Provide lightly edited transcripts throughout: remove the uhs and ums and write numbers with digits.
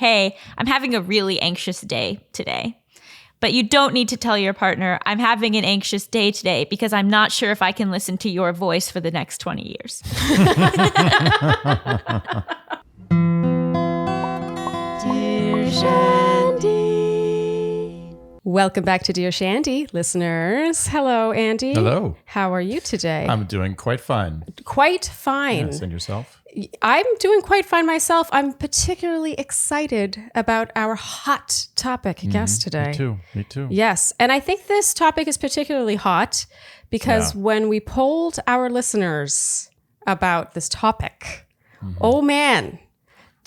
hey, I'm having a really anxious day today. But you don't need to tell your partner, I'm having an anxious day today because I'm not sure if I can listen to your voice for the next 20 years. Dear Shandy. Welcome back to Dear Shandy, listeners. Hello, Andy. Hello. How are you today? I'm doing quite fine. Quite fine. Yes, and yourself? I'm doing quite fine myself. I'm particularly excited about our hot topic guest today. Me too. Yes. And I think this topic is particularly hot because when we polled our listeners about this topic, oh man,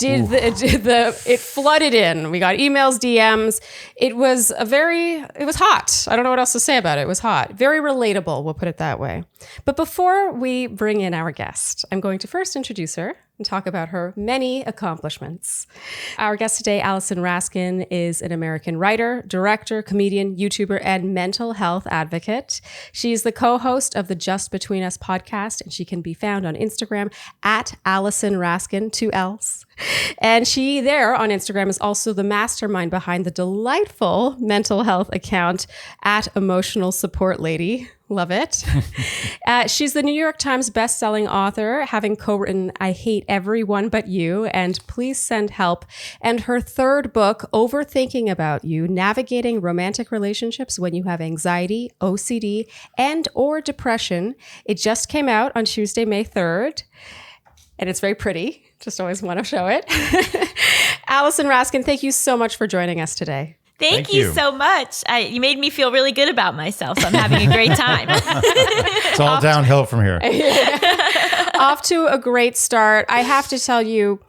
it flooded in. We got emails, DMs. It was hot. I don't know what else to say about it. It was hot. Very relatable, we'll put it that way. But before we bring in our guest, I'm going to first introduce her and talk about her many accomplishments. Our guest today, Allison Raskin, is an American writer, director, comedian, YouTuber, and mental health advocate. She's the co-host of the Just Between Us podcast, and she can be found on Instagram at Allison Raskin, 2 L's. And she there on Instagram is also the mastermind behind the delightful mental health account at Emotional Support Lady. Love it. She's the New York Times bestselling author, having co-written I Hate Everyone But You and Please Send Help, and her third book, Overthinking About You, Navigating Romantic Relationships When You Have Anxiety, OCD, and or Depression. It just came out on Tuesday, May 3rd, and it's very pretty. Just always want to show it. Allison Raskin, thank you so much for joining us today. Thank you so much. You made me feel really good about myself, so I'm having a great time. It's all downhill from here. Off to a great start. I have to tell you,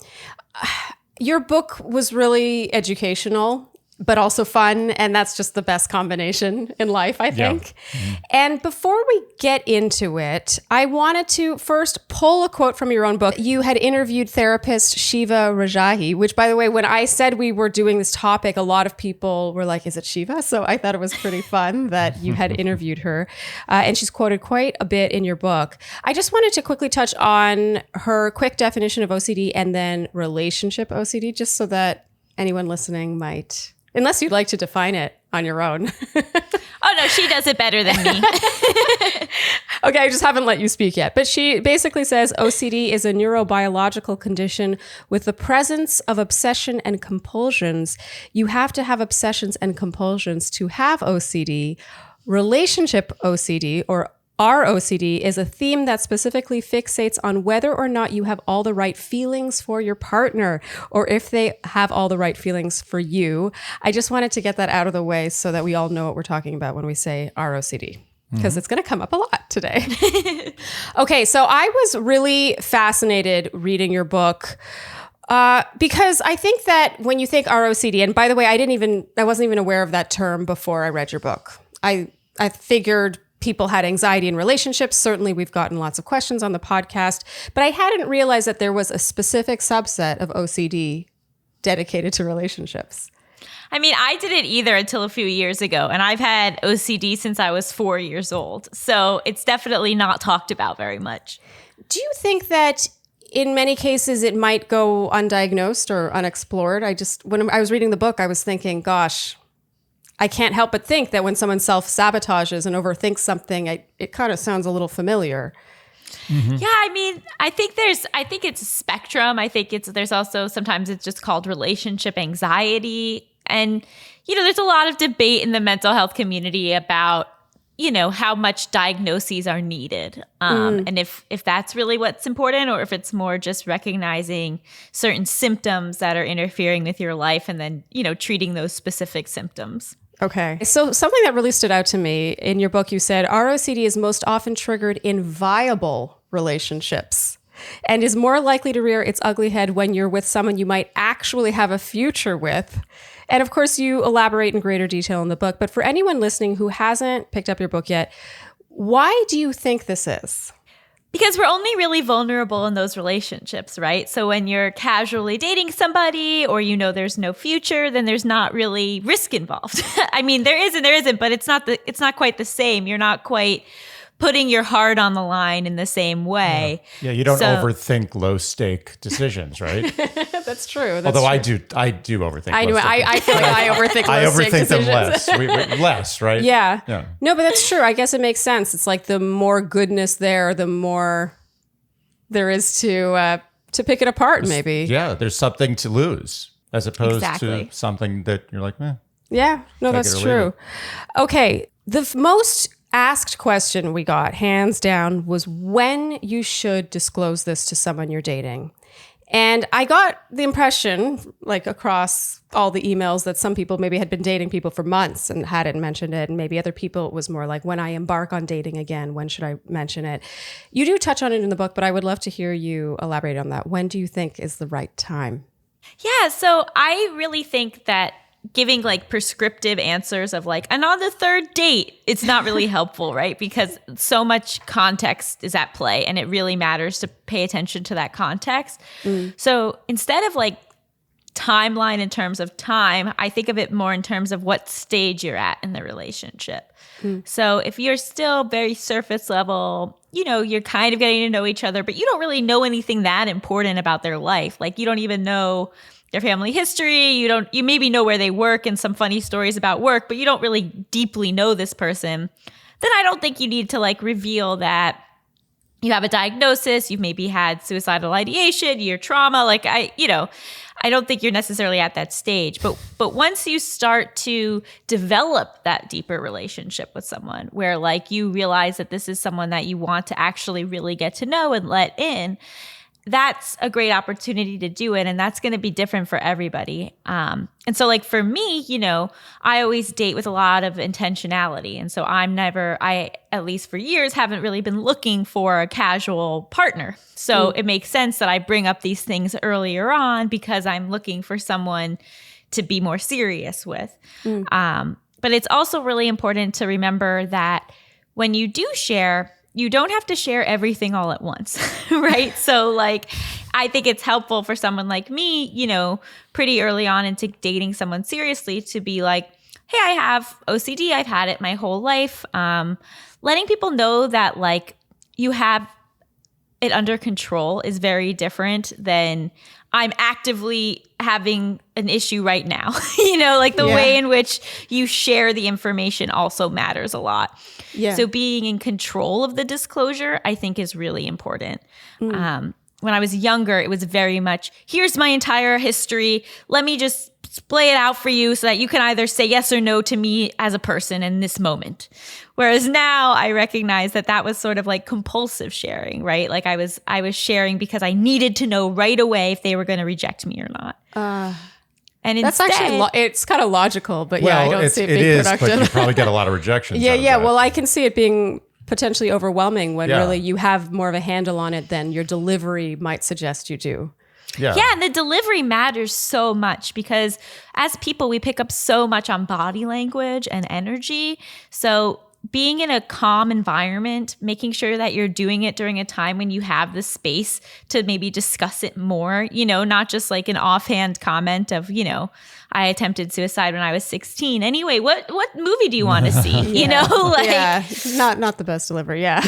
your book was really educational, but also fun. And that's just the best combination in life, I think. Yeah. Mm-hmm. And before we get into it, I wanted to first pull a quote from your own book. You had interviewed therapist Shiva Rajahi, which, by the way, when I said we were doing this topic, a lot of people were like, is it Shiva? So I thought it was pretty fun that you had interviewed her. And she's quoted quite a bit in your book. I just wanted to quickly touch on her quick definition of OCD and then relationship OCD, just so that anyone listening might... Unless you'd like to define it on your own. Oh, no, she does it better than me. Okay, I just haven't let you speak yet. But she basically says OCD is a neurobiological condition with the presence of obsession and compulsions. You have to have obsessions and compulsions to have OCD. Relationship OCD, or ROCD, is a theme that specifically fixates on whether or not you have all the right feelings for your partner or if they have all the right feelings for you. I just wanted to get that out of the way so that we all know what we're talking about when we say ROCD, because it's going to come up a lot today. Okay, so I was really fascinated reading your book because I think that when you think ROCD, and by the way, I wasn't even aware of that term before I read your book. I figured people had anxiety in relationships. Certainly, we've gotten lots of questions on the podcast, but I hadn't realized that there was a specific subset of OCD dedicated to relationships. I mean, I didn't either until a few years ago, and I've had OCD since I was 4 years old. So it's definitely not talked about very much. Do you think that in many cases it might go undiagnosed or unexplored? When I was reading the book, I was thinking, gosh, I can't help but think that when someone self-sabotages and overthinks something, it kind of sounds a little familiar. Mm-hmm. Yeah, I mean, I think it's a spectrum. I think there's also sometimes it's just called relationship anxiety. And, there's a lot of debate in the mental health community about, how much diagnoses are needed. And if that's really what's important, or if it's more just recognizing certain symptoms that are interfering with your life and then, treating those specific symptoms. Okay. So something that really stood out to me in your book, you said ROCD is most often triggered in viable relationships and is more likely to rear its ugly head when you're with someone you might actually have a future with. And of course, you elaborate in greater detail in the book. But for anyone listening who hasn't picked up your book yet, why do you think this is? Because we're only really vulnerable in those relationships, right? So when you're casually dating somebody or there's no future, then there's not really risk involved. I mean, there is and there isn't, but it's not quite the same. You're not quite putting your heart on the line in the same way. Yeah, you don't So- overthink low stake decisions, right? That's true. That's Although true. I do overthink. I know. low stake I feel like I overthink I low-stake overthink them decisions. less. Less, right? Yeah. Yeah. No, but that's true. I guess it makes sense. It's like the more goodness there, the more there is to pick it apart, maybe. Yeah, there's something to lose as opposed Exactly. to something that you're like, Yeah. No, Take that's it or leave true. it. Okay. The most asked question we got, hands down, was when you should disclose this to someone you're dating. And I got the impression, like across all the emails, that some people maybe had been dating people for months and hadn't mentioned it. And maybe other people, it was more like, when I embark on dating again, when should I mention it? You do touch on it in the book, but I would love to hear you elaborate on that. When do you think is the right time? Yeah, so I really think that giving like prescriptive answers of like, and on the third date, it's not really helpful, right? Because so much context is at play and it really matters to pay attention to that context. So instead of like timeline in terms of time, I think of it more in terms of what stage you're at in the relationship. So if you're still very surface level, you know, you're kind of getting to know each other, but you don't really know anything that important about their life. Like you don't even know their family history. You maybe know where they work and some funny stories about work, but you don't really deeply know this person. Then I don't think you need to like reveal that you have a diagnosis, you've maybe had suicidal ideation, your trauma. Like I don't think you're necessarily at that stage. But once you start to develop that deeper relationship with someone where like you realize that this is someone that you want to actually really get to know and let in, that's a great opportunity to do it. And that's going to be different for everybody. And so like for me, you know, I always date with a lot of intentionality. And so I, at least for years, haven't really been looking for a casual partner. So it makes sense that I bring up these things earlier on because I'm looking for someone to be more serious with. But it's also really important to remember that when you do share, you don't have to share everything all at once, right? So like, I think it's helpful for someone like me, you know, pretty early on into dating someone seriously to be like, hey, I have OCD. I've had it my whole life. Letting people know that like you have it under control is very different than I'm actively having an issue right now. You know, like the way in which you share the information also matters a lot. Yeah. So being in control of the disclosure, I think, is really important. When I was younger, it was very much, here's my entire history. Let me just play it out for you so that you can either say yes or no to me as a person in this moment. Whereas now I recognize that that was sort of like compulsive sharing, right? Like I was sharing because I needed to know right away if they were going to reject me or not. And That's instead, actually, it's kind of logical, but yeah, I don't see it being is, productive. but you probably get a lot of rejections. Yeah, out of yeah. that. Well, I can see it being potentially overwhelming when Yeah. really you have more of a handle on it than your delivery might suggest you do. yeah, and the delivery matters so much because as people, we pick up so much on body language and energy. So being in a calm environment, making sure that you're doing it during a time when you have the space to maybe discuss it more, you know, not just like an offhand comment of, you know, I attempted suicide when I was 16. Anyway, what movie do you want to see? You know, like Yeah, not the best delivery. Yeah.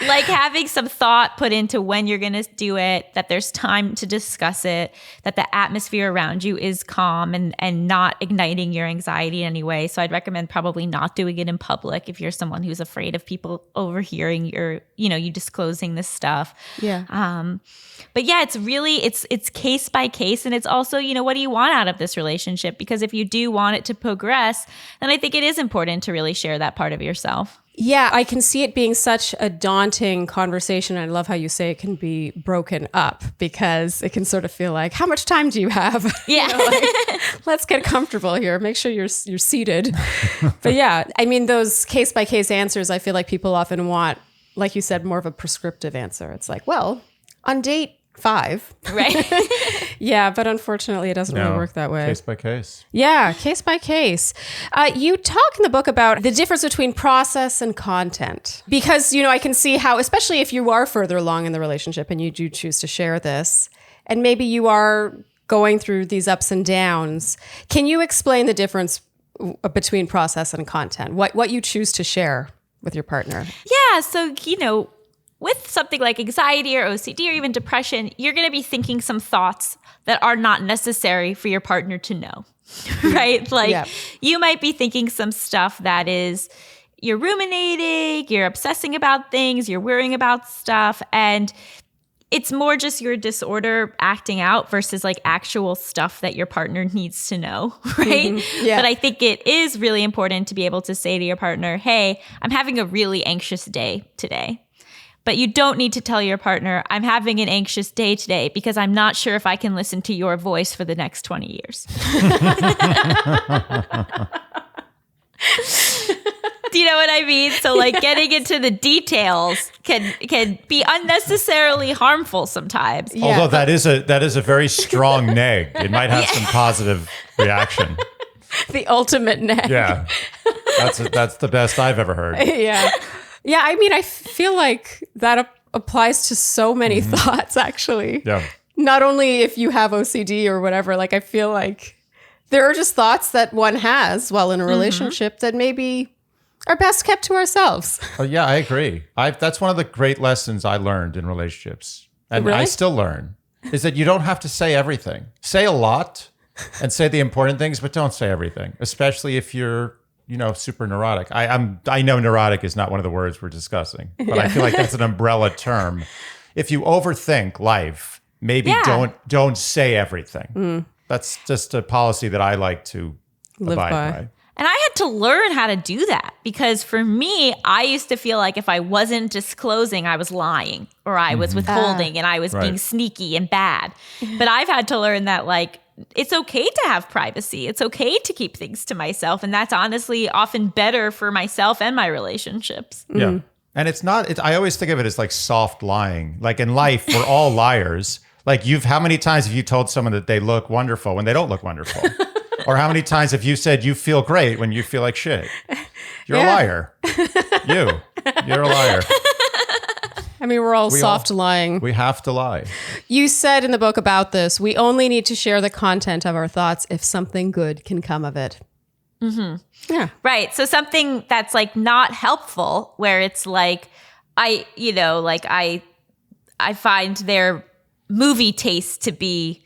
like having some thought put into when you're going to do it, that there's time to discuss it, that the atmosphere around you is calm and not igniting your anxiety in any way. So I'd recommend probably not doing it in public if you're someone who's afraid of people overhearing you disclosing this stuff. Yeah. But yeah, it's really, it's case by case. And it's also, you know, what do you want out of this relationship? Because if you do want it to progress, then I think it is important to really share that part of yourself. Yeah, I can see it being such a daunting conversation. I love how you say it can be broken up because it can sort of feel like, how much time do you have? Yeah. Let's get comfortable here. Make sure you're seated. But yeah, I mean, those case by case answers, I feel like people often want, like you said, more of a prescriptive answer. It's like, well, on date 5. Right. Yeah, but unfortunately, it doesn't really work that way. Case by case. Yeah, case by case. You talk in the book about the difference between process and content. Because, you know, I can see how, especially if you are further along in the relationship and you do choose to share this, and maybe you are going through these ups and downs, can you explain the difference between process and content? What you choose to share with your partner? Yeah. So, with something like anxiety or OCD or even depression, you're going to be thinking some thoughts that are not necessary for your partner to know, right? Like you might be thinking some stuff that is, you're ruminating, you're obsessing about things, you're worrying about stuff, and it's more just your disorder acting out versus like actual stuff that your partner needs to know, right? Mm-hmm. Yeah. But I think it is really important to be able to say to your partner, hey, I'm having a really anxious day today. But you don't need to tell your partner, I'm having an anxious day today because I'm not sure if I can listen to your voice for the next 20 years. Do you know what I mean? So like getting into the details can be unnecessarily harmful sometimes. Yeah. Although that is a very strong neg. It might have some positive reaction. The ultimate neg. Yeah. That's the best I've ever heard. Yeah. Yeah, I mean, I feel like that applies to so many thoughts, actually. Yeah. Not only if you have OCD or whatever, like I feel like there are just thoughts that one has while in a relationship that maybe are best kept to ourselves. Oh, yeah, I agree. That's one of the great lessons I learned in relationships. And Really? I still learn, is that you don't have to say everything. Say a lot and say the important things, but don't say everything, especially if you're super neurotic. I know neurotic is not one of the words we're discussing, but I feel like that's an umbrella term. If you overthink life, maybe don't say everything. That's just a policy that I like to Live abide by. by. And I had to learn how to do that because for me, I used to feel like if I wasn't disclosing, I was lying or I was withholding and I was being sneaky and bad. But I've had to learn that like, it's okay to have privacy. It's okay to keep things to myself. And that's honestly often better for myself and my relationships. Yeah. And it's not, I always think of it as like soft lying. Like in life, we're all liars. Like how many times have you told someone that they look wonderful when they don't look wonderful? Or how many times have you said you feel great when you feel like shit? You're a liar. You're a liar. I mean, we're all soft lying. We have to lie. You said in the book about this, we only need to share the content of our thoughts if something good can come of it. Yeah. Right. So something that's like not helpful where it's like, I find their movie taste to be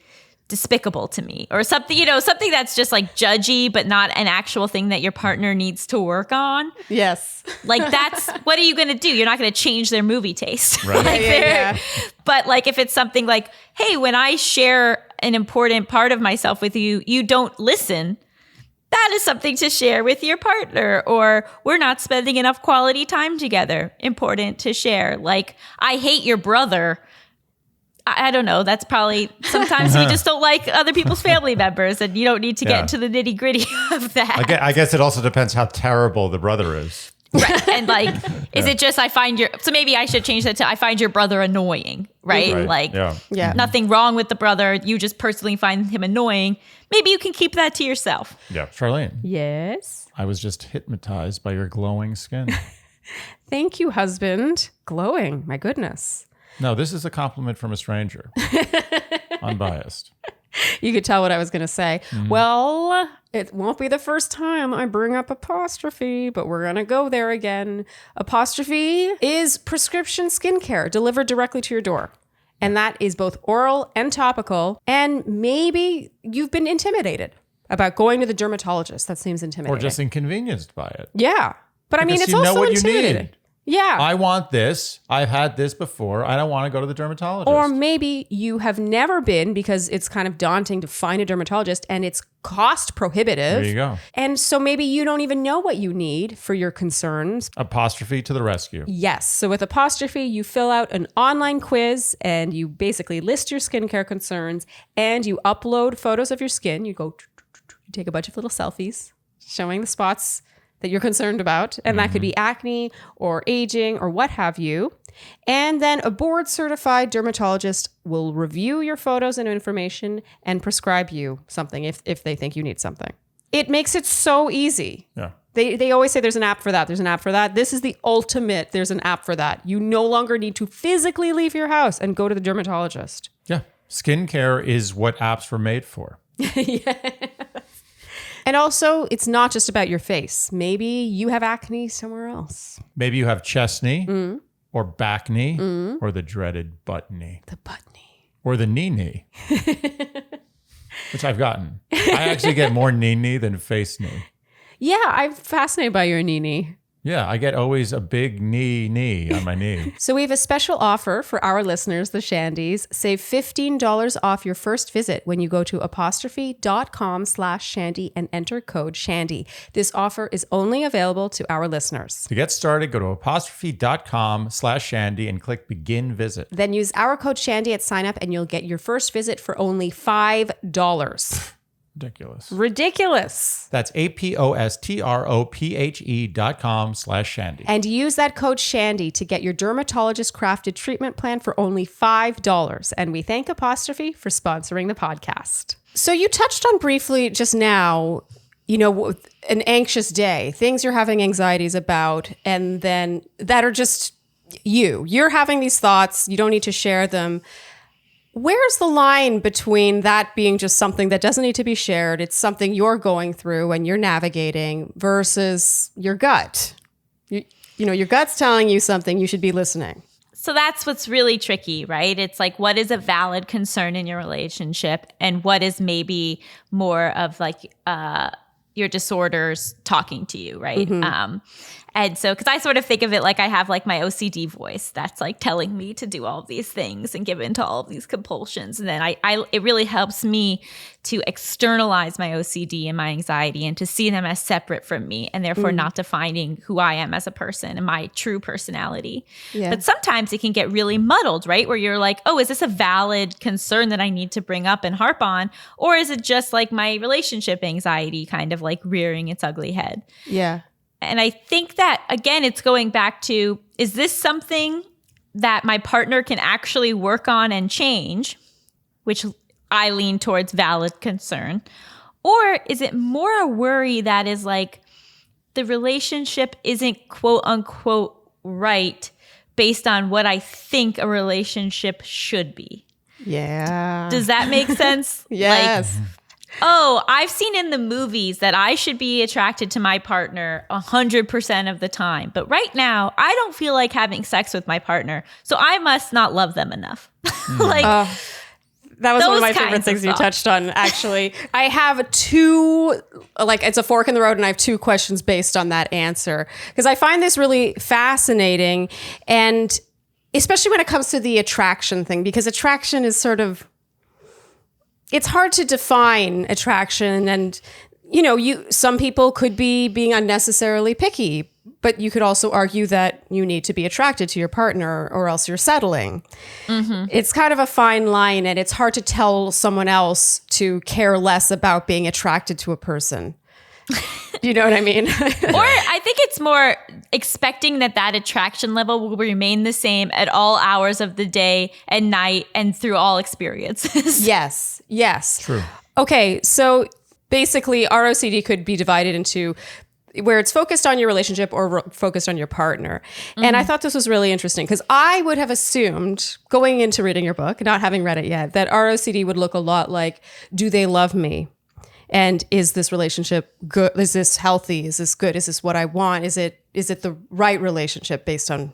despicable to me or something, something that's just like judgy, but not an actual thing that your partner needs to work on. Yes. Like that's, what are you going to do? You're not going to change their movie taste. Right. Like But like if it's something like, hey, when I share an important part of myself with you, you don't listen. That is something to share with your partner, or we're not spending enough quality time together. Important to share. Like, I hate your brother. I don't know. That's probably sometimes you just don't like other people's family members and you don't need to get into the nitty gritty of that. I guess it also depends how terrible the brother is. Right. And like, is it just so maybe I should change that to I find your brother annoying, right? Like, nothing wrong with the brother. You just personally find him annoying. Maybe you can keep that to yourself. Yeah. Charlene. Yes. I was just hypnotized by your glowing skin. Thank you, husband. Glowing. My goodness. No, this is a compliment from a stranger. Unbiased. You could tell what I was going to say. Well, it won't be the first time I bring up apostrophe, but we're going to go there again. Apostrophe is prescription skincare delivered directly to your door. And that is both oral and topical. And maybe you've been intimidated about going to the dermatologist. That seems intimidating. Or just inconvenienced by it. Yeah. But I mean, Because it's you know also what you intimidating. need. Yeah. I want this. I've had this before. I don't want to go to the dermatologist. Or maybe you have never been because it's kind of daunting to find a dermatologist and it's cost prohibitive. There you go. And so maybe you don't even know what you need for your concerns. Apostrophe to the rescue. Yes. So with Apostrophe, you fill out an online quiz and you basically list your skincare concerns and you upload photos of your skin. You take a bunch of little selfies showing the spots that you're concerned about. And that could be acne or aging or what have you. And then a board certified dermatologist will review your photos and information and prescribe you something if they think you need something. It makes it so easy. Yeah. They always say there's an app for that. There's an app for that. This is the ultimate. There's an app for that. You no longer need to physically leave your house and go to the dermatologist. Yeah. Skincare is what apps were made for. And also, it's not just about your face. Maybe you have acne somewhere else. Maybe you have chest knee or back knee or the dreaded butt knee. The butt knee. Or the knee, which I've gotten. I actually get more knee than face knee. Yeah, I'm fascinated by your knee. Yeah, I get always a big knee on my knee. So we have a special offer for our listeners, the Shandies. Save $15 off your first visit when you go to apostrophe.com/Shandy and enter code Shandy. This offer is only available to our listeners. To get started, go to apostrophe.com/Shandy and click begin visit. Then use our code Shandy at sign up and you'll get your first visit for only $5. Ridiculous. That's apostrophe.com/Shandy. And use that code Shandy to get your dermatologist crafted treatment plan for only $5. And we thank Apostrophe for sponsoring the podcast. So you touched on briefly just now, an anxious day, things you're having anxieties about, and then that are just you're having these thoughts. You don't need to share them. Where's the line between that being just something that doesn't need to be shared? It's something you're going through and you're navigating versus your gut. Your gut's telling you something, you should be listening. So that's what's really tricky, right? It's like, what is a valid concern in your relationship and what is maybe more of like your disorders talking to you, right? And so, because I sort of think of it like I have like my OCD voice that's like telling me to do all of these things and give in to all of these compulsions. And then it really helps me to externalize my OCD and my anxiety and to see them as separate from me and therefore not defining who I am as a person and my true personality. Yeah. But sometimes it can get really muddled, right? Where you're like, oh, is this a valid concern that I need to bring up and harp on? Or is it just like my relationship anxiety kind of like rearing its ugly head? Yeah. And I think that, again, it's going back to, is this something that my partner can actually work on and change, which I lean towards valid concern? Or is it more a worry that is like the relationship isn't quote unquote right based on what I think a relationship should be? Yeah. Does that make sense? Yes. Like, oh, I've seen in the movies that I should be attracted to my partner 100% of the time. But right now, I don't feel like having sex with my partner. So I must not love them enough. That was one of my favorite things you touched on, actually. I have two, it's a fork in the road, and I have two questions based on that answer. Because I find this really fascinating, and especially when it comes to the attraction thing, because attraction is sort of, it's hard to define attraction, and some people could be being unnecessarily picky, but you could also argue that you need to be attracted to your partner or else you're settling. It's kind of a fine line, and it's hard to tell someone else to care less about being attracted to a person. You know what I mean? Or I think it's more expecting that attraction level will remain the same at all hours of the day and night and through all experiences. Yes. True. Okay, so basically our OCD could be divided into where it's focused on your relationship or focused on your partner. And I thought this was really interesting because I would have assumed going into reading your book, not having read it yet, that our OCD would look a lot like, do they love me? And is this relationship good? Is this healthy? Is this good? Is this what I want? Is it the right relationship based on,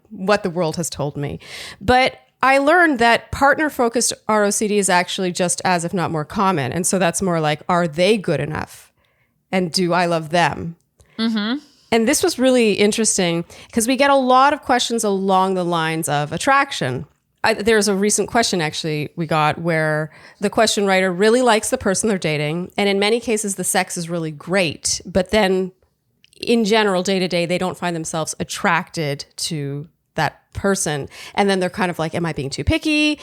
what the world has told me? But I learned that partner-focused ROCD is actually just as, if not more common. And so that's more like, are they good enough? And do I love them? And this was really interesting because we get a lot of questions along the lines of attraction. There's a recent question actually we got where the question writer really likes the person they're dating. And in many cases, the sex is really great. But then in general, day to day, they don't find themselves attracted to that person. And then they're kind of like, am I being too picky?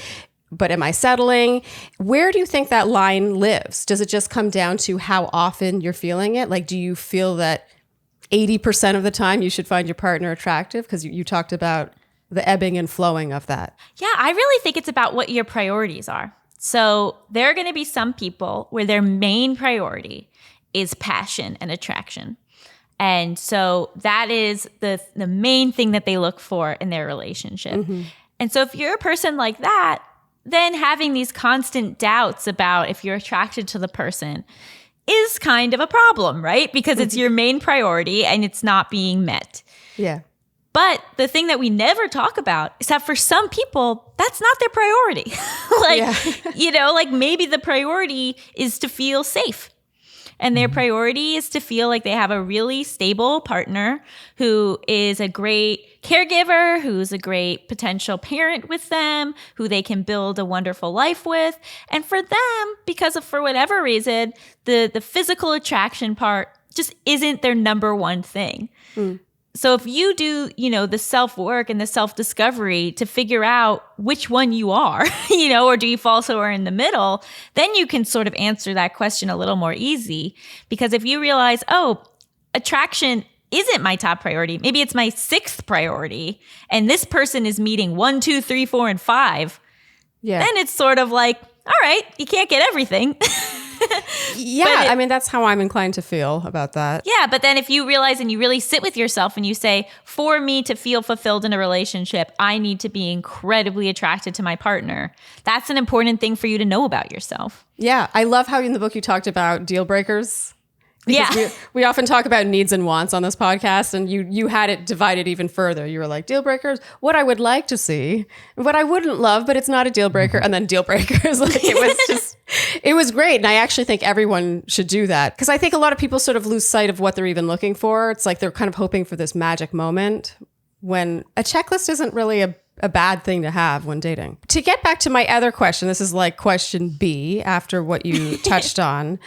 But am I settling? Where do you think that line lives? Does it just come down to how often you're feeling it? Like, do you feel that 80% of the time you should find your partner attractive? Because you talked about the ebbing and flowing of that. Yeah, I really think it's about what your priorities are. So there are going to be some people where their main priority is passion and attraction. And so that is the main thing that they look for in their relationship. And so if you're a person like that, then having these constant doubts about if you're attracted to the person is kind of a problem, right? Because it's your main priority and it's not being met. Yeah. But the thing that we never talk about is that for some people, that's not their priority. Like maybe the priority is to feel safe. And their priority is to feel like they have a really stable partner who is a great caregiver, who's a great potential parent with them, who they can build a wonderful life with. And for them, for whatever reason, the physical attraction part just isn't their number one thing. So if you do, the self-work and the self-discovery to figure out which one you are, or do you fall somewhere in the middle, then you can sort of answer that question a little more easy. Because if you realize, attraction isn't my top priority, maybe it's my 6th priority, and this person is meeting 1, 2, 3, 4, and 5, then it's sort of like, all right, you can't get everything. I mean, that's how I'm inclined to feel about that. Yeah, but then if you realize and you really sit with yourself and you say, for me to feel fulfilled in a relationship, I need to be incredibly attracted to my partner. That's an important thing for you to know about yourself. Yeah, I love how in the book you talked about deal breakers. Because we often talk about needs and wants on this podcast, and you had it divided even further. You were like, deal breakers, what I would like to see, what I wouldn't love, but it's not a deal breaker, and then deal breakers. Like it was great. And I actually think everyone should do that, because I think a lot of people sort of lose sight of what they're even looking for. It's like they're kind of hoping for this magic moment when a checklist isn't really a bad thing to have when dating. To get back to my other question, this is like question B after what you touched on.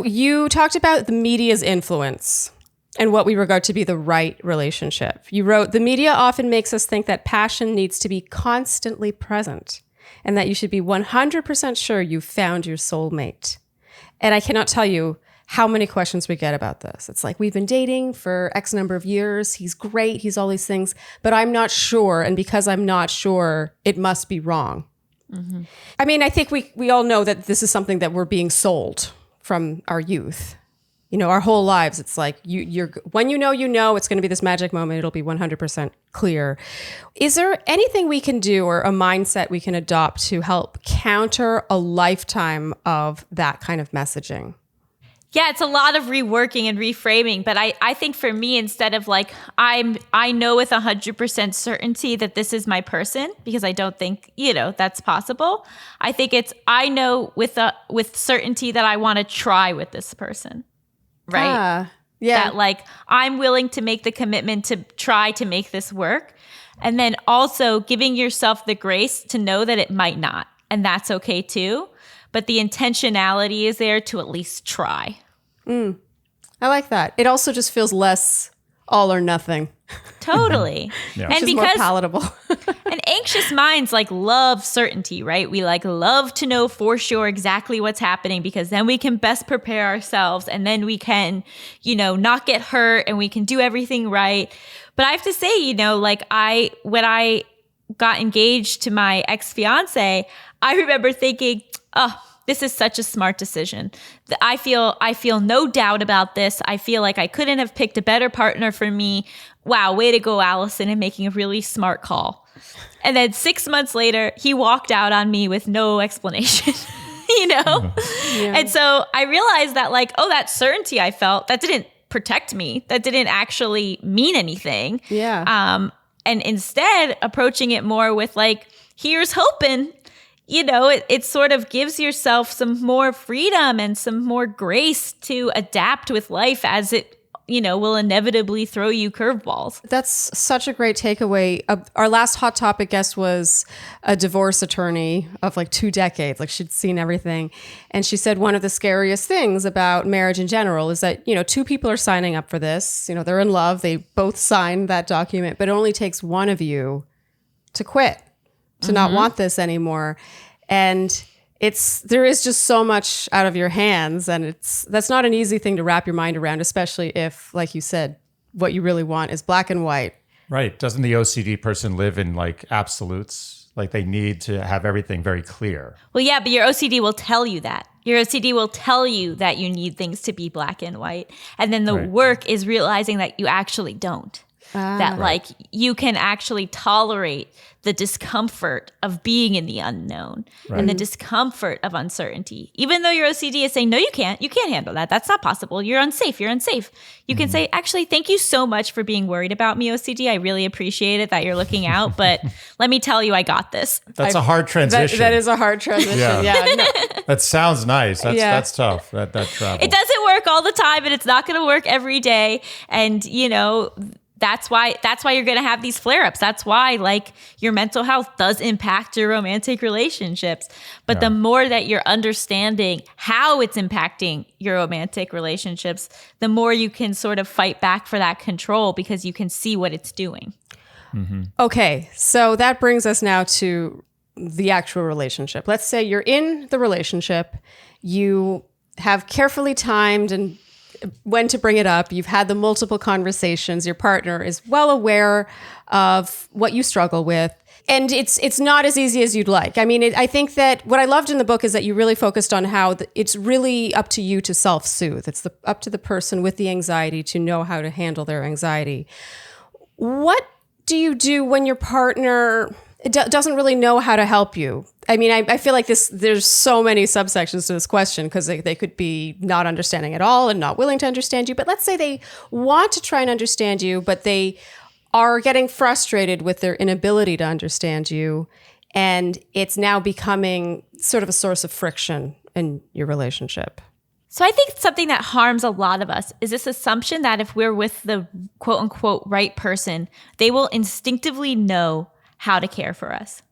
You talked about the media's influence and what we regard to be the right relationship. You wrote, the media often makes us think that passion needs to be constantly present and that you should be 100% sure you've found your soulmate. And I cannot tell you how many questions we get about this. It's like, we've been dating for X number of years. He's great. He's all these things, but I'm not sure. And because I'm not sure, it must be wrong. Mm-hmm. I mean, I think we all know that this is something that we're being sold from our youth, our whole lives. It's like you're when it's going to be this magic moment. It'll be 100% clear. Is there anything we can do or a mindset we can adopt to help counter a lifetime of that kind of messaging? Yeah, it's a lot of reworking and reframing. But I think for me, instead of like, I know with 100% certainty that this is my person, because I don't think, that's possible. I think I know with certainty that I want to try with this person, right? Yeah. That like, I'm willing to make the commitment to try to make this work. And then also giving yourself the grace to know that it might not. And that's okay too. But the intentionality is there to at least try. I like that. It also just feels less all or nothing. Totally. Yeah. And because more palatable. And anxious minds like love certainty, right? We like love to know for sure exactly what's happening, because then we can best prepare ourselves and then we can, not get hurt and we can do everything right. But I have to say, when I got engaged to my ex-fiance, I remember thinking, this is such a smart decision. I feel no doubt about this. I feel like I couldn't have picked a better partner for me. Wow, way to go, Allison, in making a really smart call. And then 6 months later, he walked out on me with no explanation, Yeah. And so I realized that that certainty I felt, that didn't protect me. That didn't actually mean anything. Yeah. And instead approaching it more with here's hoping. It sort of gives yourself some more freedom and some more grace to adapt with life as it, will inevitably throw you curveballs. That's such a great takeaway. Our last Hot Topic guest was a divorce attorney of 2 decades. She'd seen everything. And she said one of the scariest things about marriage in general is that, 2 people are signing up for this. They're in love. They both signed that document, but it only takes one of you to quit, to not want this anymore. And there is just so much out of your hands, and that's not an easy thing to wrap your mind around, especially if, like you said, what you really want is black and white. Right. Doesn't the OCD person live in absolutes? They need to have everything very clear. Well, yeah, but your OCD will tell you that. Your OCD will tell you that you need things to be black and white. And then the work is realizing that you actually don't. that like you can actually tolerate the discomfort of being in the unknown and the discomfort of uncertainty. Even though your OCD is saying, no, you can't handle that. That's not possible. You're unsafe. You can say, actually, thank you so much for being worried about me, OCD. I really appreciate it that you're looking out, but let me tell you, I got this. That's a hard transition. That is a hard transition. Yeah. No. That sounds nice. That's tough. That travel. It doesn't work all the time, and it's not going to work every day. And, that's why you're going to have these flare-ups. That's why like your mental health does impact your romantic relationships. But the more that you're understanding how it's impacting your romantic relationships, the more you can sort of fight back for that control because you can see what it's doing. Mm-hmm. Okay, so that brings us now to the actual relationship. Let's say you're in the relationship, you have carefully timed and when to bring it up. You've had the multiple conversations. Your partner is well aware of what you struggle with. And it's not as easy as you'd like. I mean, I think that what I loved in the book is that you really focused on how it's really up to you to self-soothe. It's up to the person with the anxiety to know how to handle their anxiety. What do you do when your partner doesn't really know how to help you? I mean, I feel like there's so many subsections to this question because they could be not understanding at all and not willing to understand you. But let's say they want to try and understand you, but they are getting frustrated with their inability to understand you. And it's now becoming sort of a source of friction in your relationship. So I think something that harms a lot of us is this assumption that if we're with the quote unquote right person, they will instinctively know how to care for us.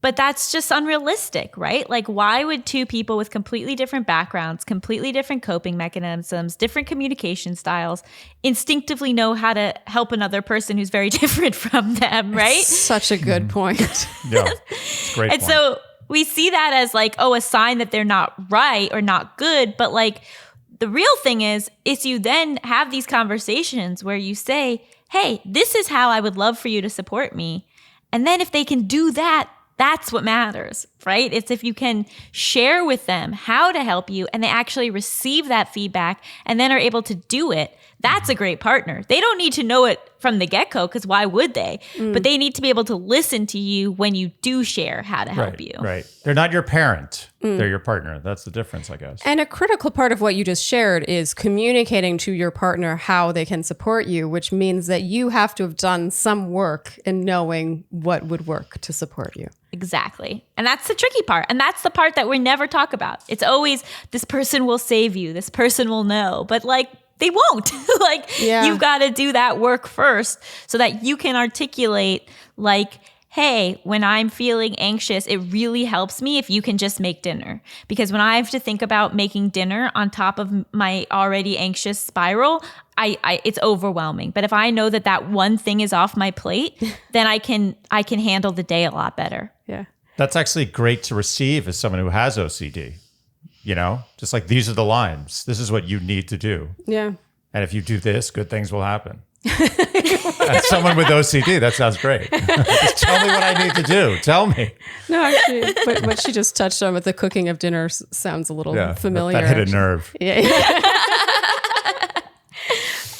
But that's just unrealistic, right? Like, why would two people with completely different backgrounds, completely different coping mechanisms, different communication styles instinctively know how to help another person who's very different from them, right? Such a good point. Yeah, it's a great And point. so we see that as like, oh, a sign that they're not right or not good. But like, the real thing is you then have these conversations where you say, hey, this is how I would love for you to support me. And then if they can do that, that's what matters, right? It's if you can share with them how to help you and they actually receive that feedback and then are able to do it. That's a great partner. They don't need to know it from the get-go because why would they? But they need to be able to listen to you when you do share how to help you. Right. They're not your parent. They're your partner. That's the difference, I guess. And a critical part of what you just shared is communicating to your partner how they can support you, which means that you have to have done some work in knowing what would work to support you. Exactly. And that's the tricky part. And that's the part that we never talk about. It's always this person will save you. This person will know. But like, they won't. You've got to do that work first so that you can articulate like, hey, when I'm feeling anxious, it really helps me if you can just make dinner. Because when I have to think about making dinner on top of my already anxious spiral, it's overwhelming. But if I know that one thing is off my plate, then I can handle the day a lot better. Yeah. That's actually great to receive as someone who has OCD. Just like these are the lines. This is what you need to do. Yeah. And if you do this, good things will happen. As someone with OCD, that sounds great. Just tell me what I need to do. Tell me. No, actually, what she just touched on with the cooking of dinner sounds a little familiar. That hit a nerve. Yeah.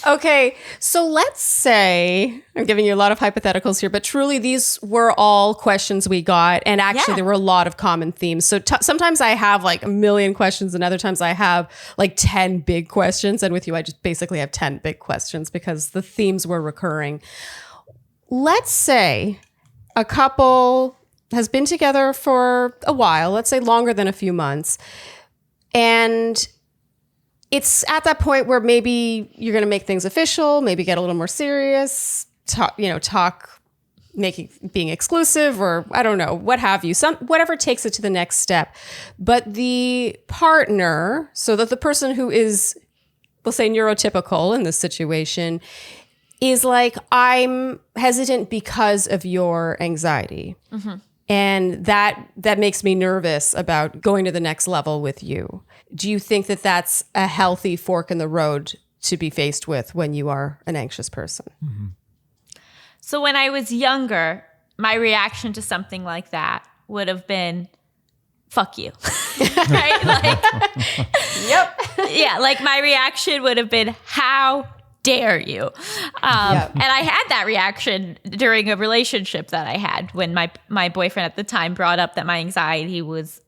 Okay, so let's say, I'm giving you a lot of hypotheticals here, but truly these were all questions we got. And actually there were a lot of common themes. So sometimes I have like a million questions and other times I have like 10 big questions. And with you, I just basically have 10 big questions because the themes were recurring. Let's say a couple has been together for a while, let's say longer than a few months. And it's at that point where maybe you're going to make things official, maybe get a little more serious, being exclusive, or I don't know, what have you, whatever takes it to the next step. But the partner, so that the person who is, we'll say neurotypical in this situation, is like, I'm hesitant because of your anxiety. Mm-hmm. And that makes me nervous about going to the next level with you. Do you think that that's a healthy fork in the road to be faced with when you are an anxious person? Mm-hmm. So when I was younger, my reaction to something like that would have been, fuck you. Right? Like, yep. Yeah, like my reaction would have been, how dare you? And I had that reaction during a relationship that I had when my boyfriend at the time brought up that my anxiety was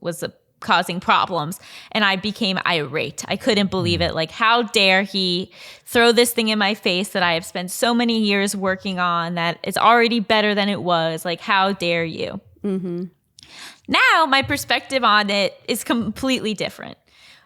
causing problems, and I became irate. I couldn't believe it. Like, how dare he throw this thing in my face that I have spent so many years working on, that is already better than it was. Like, how dare you? Mm-hmm. Now my perspective on it is completely different,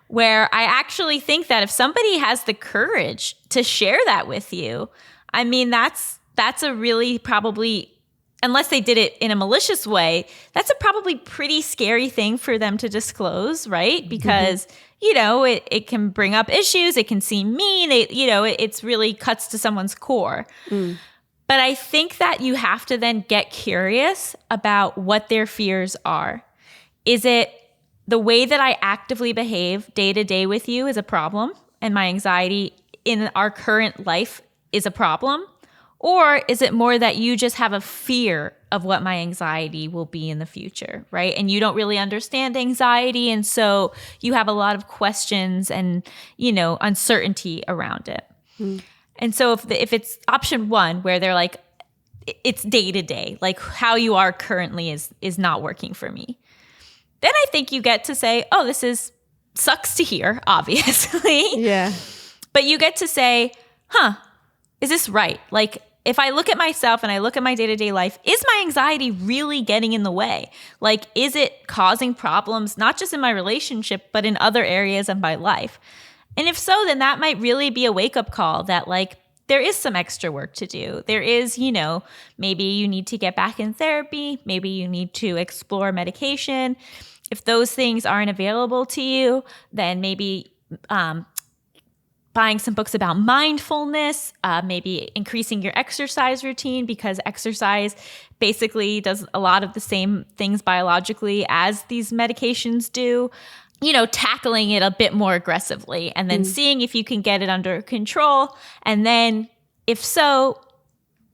where I actually think that if somebody has the courage to share that with you, I mean, that's a really probably, unless they did it in a malicious way, that's a probably pretty scary thing for them to disclose, right? Because, you know, it can bring up issues. It can seem mean. It's really cuts to someone's core. But I think that you have to then get curious about what their fears are. Is it the way that I actively behave day to day with you is a problem, and my anxiety in our current life is a problem? Or is it more that you just have a fear of what my anxiety will be in the future, right? And you don't really understand anxiety, and so you have a lot of questions and, you know, uncertainty around it. And so if it's option one, where they're like, it's day to day, like how you are currently is not working for me, then I think you get to say, oh, this sucks to hear, obviously. Yeah. But you get to say, is this right? Like, if I look at myself and I look at my day-to-day life, is my anxiety really getting in the way? Like, is it causing problems, not just in my relationship, but in other areas of my life? And if so, then that might really be a wake-up call that, like, there is some extra work to do. There is, you know, maybe you need to get back in therapy. Maybe you need to explore medication. If those things aren't available to you, then maybe buying some books about mindfulness, maybe increasing your exercise routine, because exercise basically does a lot of the same things biologically as these medications do. You know, tackling it a bit more aggressively, and then seeing if you can get it under control. And then if so,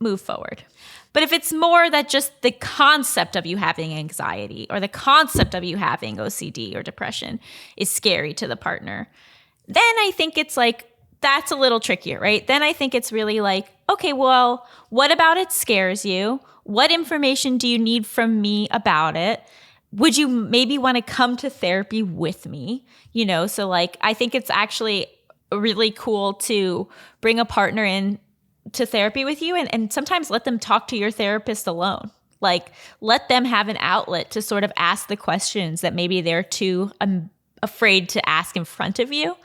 move forward. But if it's more that just the concept of you having anxiety or the concept of you having OCD or depression is scary to the partner, then I think it's like, that's a little trickier, right? Then I think it's really like, okay, well, what about it scares you? What information do you need from me about it? Would you maybe want to come to therapy with me? You know, so like, I think it's actually really cool to bring a partner in to therapy with you, and sometimes let them talk to your therapist alone. Like, let them have an outlet to sort of ask the questions that maybe they're too afraid to ask in front of you.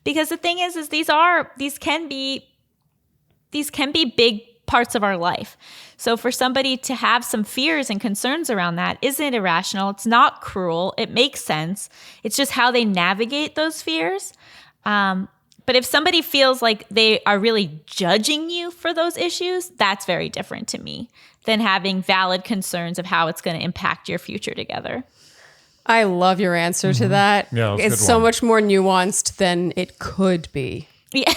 Because the thing is these can be big parts of our life. So for somebody to have some fears and concerns around that isn't irrational. It's not cruel. It makes sense. It's just how they navigate those fears. But if somebody feels like they are really judging you for those issues, that's very different to me than having valid concerns of how it's going to impact your future together. I love your answer to that. Yeah, it's so much more nuanced than it could be. Yeah.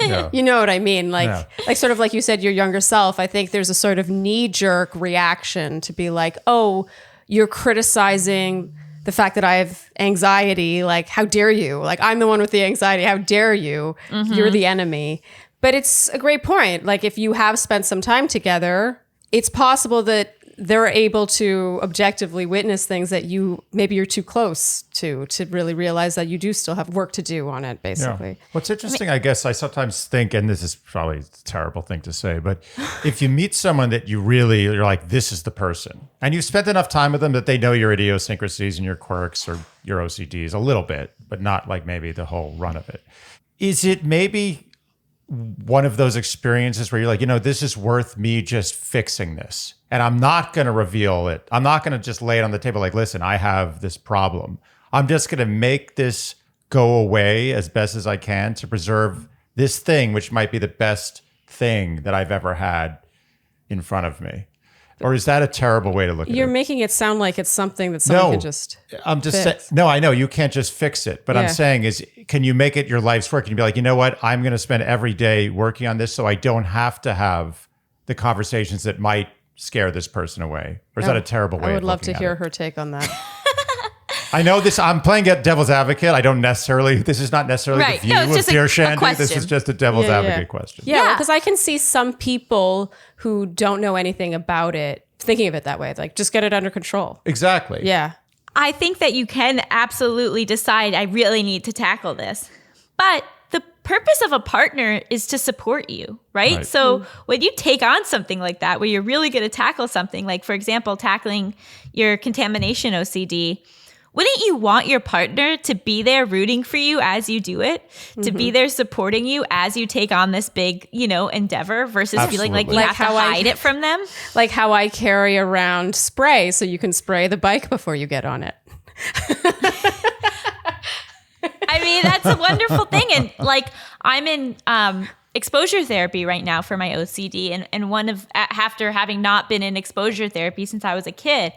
Yeah. You know what I mean? Like sort of like you said, your younger self, I think there's a sort of knee-jerk reaction to be like, oh, you're criticizing the fact that I have anxiety. Like, how dare you? Like, I'm the one with the anxiety. How dare you? You're the enemy. But it's a great point. Like, if you have spent some time together, it's possible that they're able to objectively witness things that you're too close to really realize that you do still have work to do on it, basically. Yeah. What's interesting, I guess, I sometimes think, and this is probably a terrible thing to say, but if you meet someone that you're like, this is the person, and you've spent enough time with them that they know your idiosyncrasies and your quirks or your OCDs a little bit, but not like maybe the whole run of it. Is it maybe one of those experiences where you're like, you know, this is worth me just fixing this? And I'm not going to reveal it. I'm not going to just lay it on the table like, listen, I have this problem. I'm just going to make this go away as best as I can to preserve this thing, which might be the best thing that I've ever had in front of me. Or is that a terrible way to look at it? You're making it sound like it's something that someone can just I'm just saying, no, I know you can't just fix it. But I'm saying is, can you make it your life's work? Can you be like, you know what? I'm going to spend every day working on this so I don't have to have the conversations that might scare this person away? Or is that a terrible way of looking at it? I would love to hear her take on that. I know this. I'm playing devil's advocate. I don't necessarily. This is not necessarily Right. the view No, it's of just Dear a Shandy. This question. is just a devil's Yeah, advocate question. Yeah, Yeah. because I can see some people who don't know anything about it thinking of it that way. Like, just get it under control. Exactly. Yeah. I think that you can absolutely decide, I really need to tackle this. But the purpose of a partner is to support you, right? So when you take on something like that, where you're really going to tackle something, like, for example, tackling your contamination OCD, wouldn't you want your partner to be there rooting for you as you do it, to be there supporting you as you take on this big, endeavor versus feeling like you Absolutely. have to hide it from them? Like how I carry around spray so you can spray the bike before you get on it. I mean, that's a wonderful thing. And like, I'm in exposure therapy right now for my OCD. And after having not been in exposure therapy since I was a kid,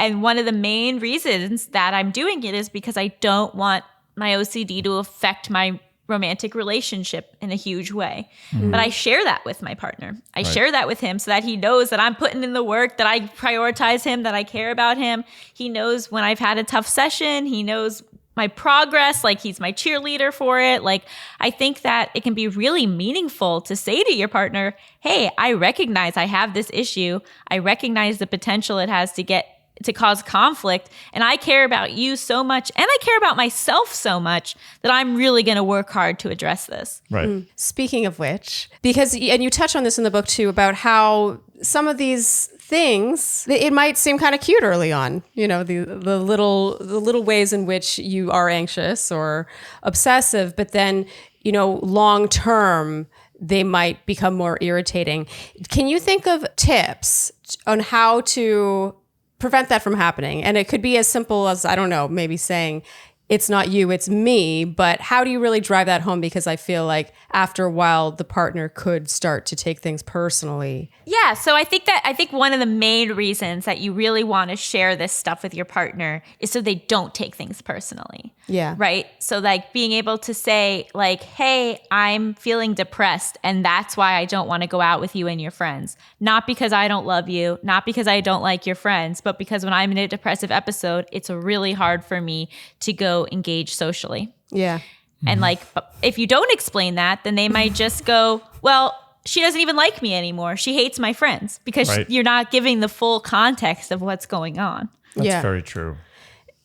and one of the main reasons that I'm doing it is because I don't want my OCD to affect my romantic relationship in a huge way. But I share that with my partner. I share that with him so that he knows that I'm putting in the work, that I prioritize him, that I care about him. He knows when I've had a tough session. He knows my progress, like he's my cheerleader for it. Like, I think that it can be really meaningful to say to your partner, hey, I recognize I have this issue. I recognize the potential it has to cause conflict. And I care about you so much, and I care about myself so much, that I'm really going to work hard to address this. Right. Speaking of which, and you touch on this in the book too, about how some of these things, it might seem kind of cute early on, the little ways in which you are anxious or obsessive, but then, long term, they might become more irritating. Can you think of tips on how to prevent that from happening? And it could be as simple as, I don't know, maybe saying, it's not you, it's me. But how do you really drive that home? Because I feel like after a while, the partner could start to take things personally. Yeah, so I think one of the main reasons that you really want to share this stuff with your partner is so they don't take things personally. Yeah. Right? So like being able to say like, hey, I'm feeling depressed and that's why I don't want to go out with you and your friends. Not because I don't love you, not because I don't like your friends, but because when I'm in a depressive episode, it's really hard for me to go engage socially. Yeah. And like, if you don't explain that, then they might just go, well, she doesn't even like me anymore. She hates my friends, because Right. you're not giving the full context of what's going on. That's very true.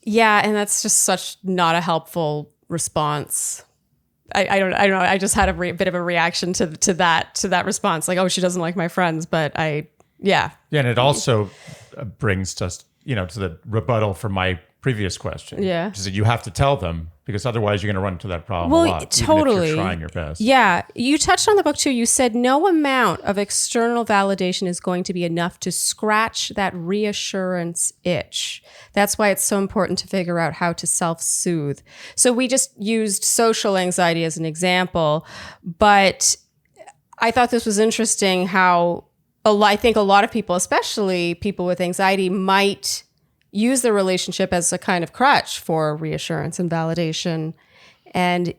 Yeah, and that's just such not a helpful response. I don't know. I just had a bit of a reaction to that response. Like, oh, she doesn't like my friends, but yeah. Yeah, and it also brings us, to the rebuttal from my previous question. Yeah. Which is that you have to tell them, because otherwise you're going to run into that problem Well, a lot. totally. Even if you're trying your best. Yeah. You touched on the book too. You said no amount of external validation is going to be enough to scratch that reassurance itch. That's why it's so important to figure out how to self-soothe. So we just used social anxiety as an example, but I thought this was interesting how I think a lot of people, especially people with anxiety, might use the relationship as a kind of crutch for reassurance and validation. And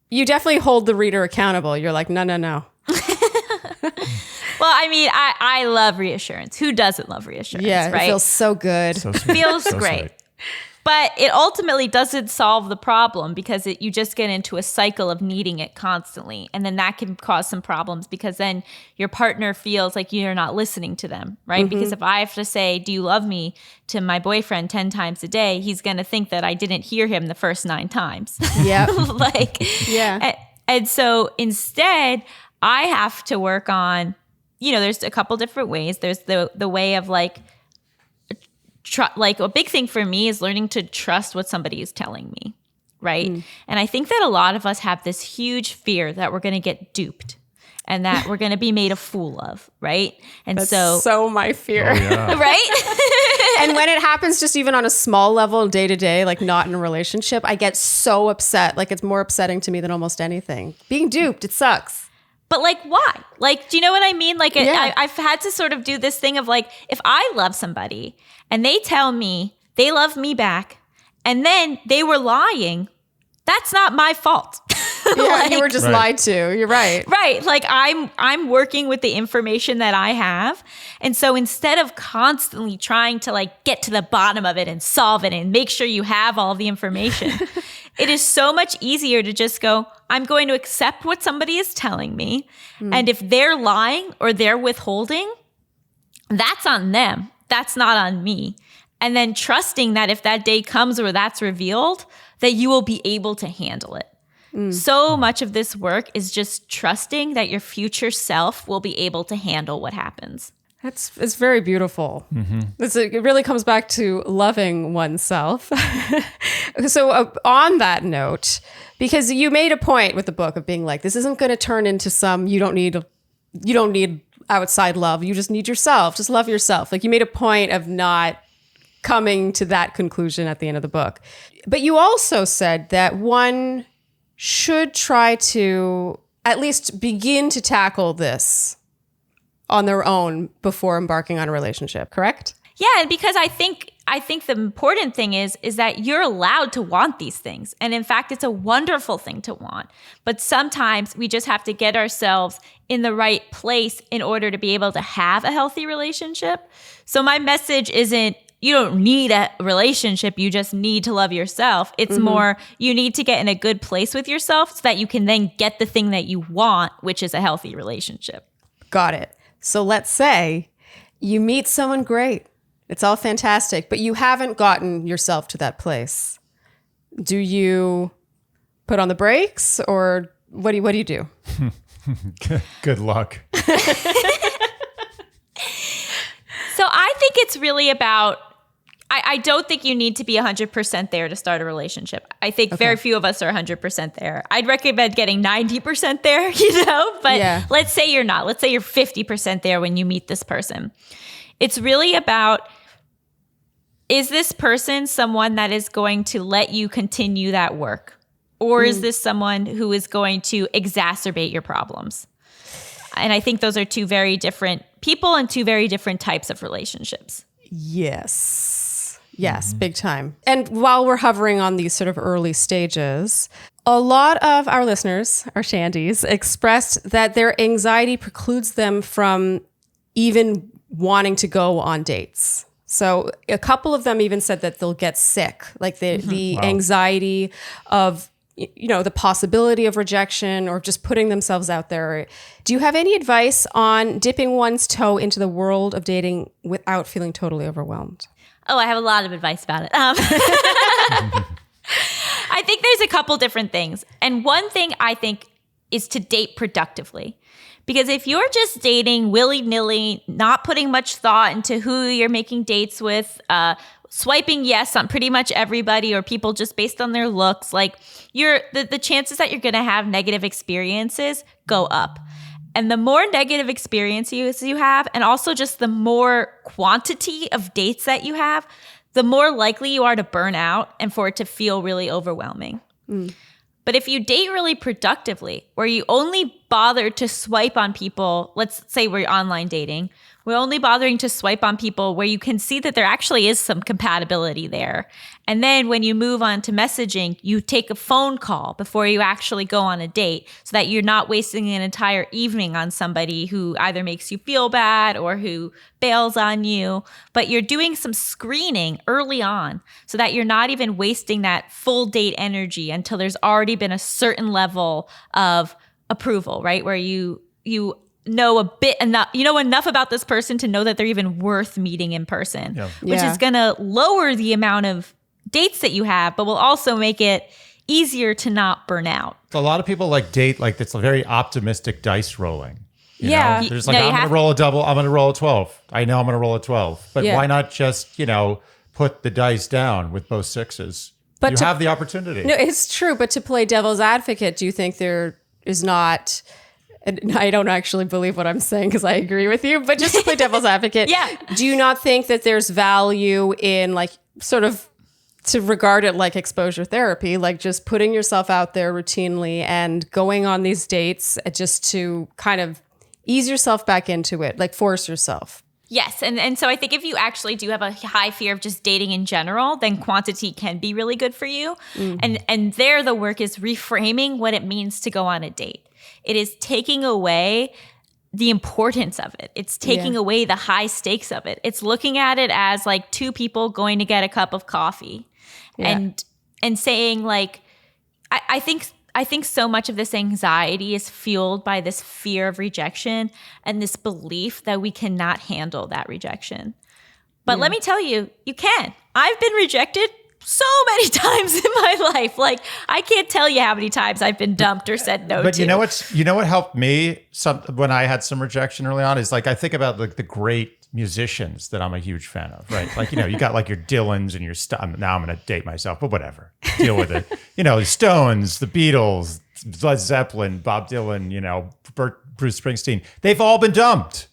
you definitely hold the reader accountable. You're like, no. Well, I mean, I love reassurance. Who doesn't love reassurance? Yeah, right? it feels so good. So sweet. Feels So great. sweet. But it ultimately doesn't solve the problem, because you just get into a cycle of needing it constantly. And then that can cause some problems, because then your partner feels like you're not listening to them, right? Because if I have to say, do you love me, to my boyfriend 10 times a day, he's going to think that I didn't hear him the first 9 times. Yep. Yeah. And so instead, I have to work on, there's a couple different ways. There's the way of like a big thing for me is learning to trust what somebody is telling me, right? And I think that a lot of us have this huge fear that we're going to get duped and that we're going to be made a fool of, right? And That's so my fear. Oh, yeah. right? And when it happens just even on a small level, day to day, like not in a relationship, I get so upset. Like, it's more upsetting to me than almost anything. Being duped, it sucks. But like, why? Like, do you know what I mean? Like, Yeah. I've had to sort of do this thing of like, if I love somebody and they tell me they love me back and then they were lying, that's not my fault. Yeah, you were just Right. lied to. You're right. Right. Like I'm working with the information that I have. And so instead of constantly trying to like get to the bottom of it and solve it and make sure you have all the information, it is so much easier to just go, I'm going to accept what somebody is telling me. And if they're lying or they're withholding, that's on them. That's not on me. And then trusting that if that day comes where that's revealed, that you will be able to handle it. So much of this work is just trusting that your future self will be able to handle what happens. It's very beautiful. It really comes back to loving oneself. So on that note, because you made a point with the book of being like, this isn't going to turn into some, you don't need outside love. You just need yourself. Just love yourself. Like you made a point of not coming to that conclusion at the end of the book. But you also said that one should try to at least begin to tackle this on their own before embarking on a relationship, correct? Yeah, and because I think the important thing is that you're allowed to want these things. And in fact, it's a wonderful thing to want. But sometimes we just have to get ourselves in the right place in order to be able to have a healthy relationship. So my message isn't, you don't need a relationship, you just need to love yourself. It's more, you need to get in a good place with yourself so that you can then get the thing that you want, which is a healthy relationship. Got it. So let's say you meet someone great. It's all fantastic, but you haven't gotten yourself to that place. Do you put on the brakes or what do you do? Good luck. So I think it's really about, I don't think you need to be 100% there to start a relationship. I think very few of us are 100% there. I'd recommend getting 90% there, but let's say you're not. Let's say you're 50% there when you meet this person. It's really about, is this person someone that is going to let you continue that work? Or is this someone who is going to exacerbate your problems? And I think those are two very different people and two very different types of relationships. Yes, big time. And while we're hovering on these sort of early stages, a lot of our listeners, our Shandies, expressed that their anxiety precludes them from even wanting to go on dates. So a couple of them even said that they'll get sick, like the anxiety of, the possibility of rejection or just putting themselves out there. Do you have any advice on dipping one's toe into the world of dating without feeling totally overwhelmed? Oh, I have a lot of advice about it. I think there's a couple different things. And one thing I think is to date productively. Because if you're just dating willy-nilly, not putting much thought into who you're making dates with, swiping yes on pretty much everybody or people just based on their looks, like the chances that you're going to have negative experiences go up. And the more negative experiences you have, and also just the more quantity of dates that you have, the more likely you are to burn out and for it to feel really overwhelming. But if you date really productively, where you only bother to swipe on people, let's say we're online dating, we're only bothering to swipe on people where you can see that there actually is some compatibility there. And then when you move on to messaging, you take a phone call before you actually go on a date so that you're not wasting an entire evening on somebody who either makes you feel bad or who bails on you. But you're doing some screening early on so that you're not even wasting that full date energy until there's already been a certain level of approval, right? Where you know enough about this person to know that they're even worth meeting in person, which is going to lower the amount of dates that you have, but will also make it easier to not burn out. A lot of people date it's a very optimistic dice rolling. You know? There's I'm going to roll a double, I'm going to roll a 12. I know I'm going to roll a 12. But why not just, put the dice down with both sixes? But you have the opportunity. No, it's true. But to play devil's advocate, do you think there is not... And I don't actually believe what I'm saying because I agree with you, but just to play devil's advocate, do you not think that there's value in sort of to regard it like exposure therapy, like just putting yourself out there routinely and going on these dates just to kind of ease yourself back into it, like force yourself? Yes. And so I think if you actually do have a high fear of just dating in general, then quantity can be really good for you. And there the work is reframing what it means to go on a date. It is taking away the importance of it. It's taking away the high stakes of it. It's looking at it as like two people going to get a cup of coffee and saying like, I think so much of this anxiety is fueled by this fear of rejection and this belief that we cannot handle that rejection. But let me tell you, you can. I've been rejected so many times in my life. Like, I can't tell you how many times I've been dumped or said no to. But you know what helped me when I had some rejection early on is like, I think about like the great musicians that I'm a huge fan of, right? Like, you got like your Dylans and your now I'm going to date myself, but whatever, deal with it. The Stones, the Beatles, Led Zeppelin, Bob Dylan, Bruce Springsteen, they've all been dumped.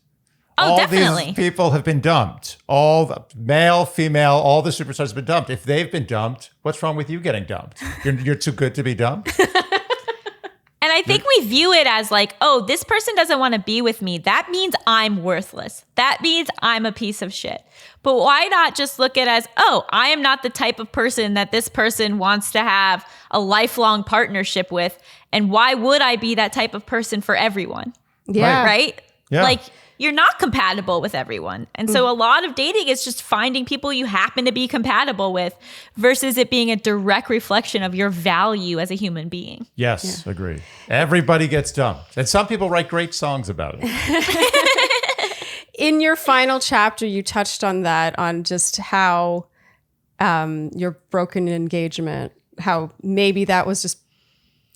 Oh, definitely. These people have been dumped. All the male, female, all the superstars have been dumped. If they've been dumped, what's wrong with you getting dumped? You're too good to be dumped? And I think we view it as like, oh, this person doesn't want to be with me. That means I'm worthless. That means I'm a piece of shit. But why not just look at it as, oh, I am not the type of person that this person wants to have a lifelong partnership with. And why would I be that type of person for everyone? Yeah. Right? Yeah. Like, you're not compatible with everyone. And so a lot of dating is just finding people you happen to be compatible with versus it being a direct reflection of your value as a human being. Yes, agree. Everybody gets dumped. And some people write great songs about it. In your final chapter, you touched on that, on just how your broken engagement, how maybe that was just,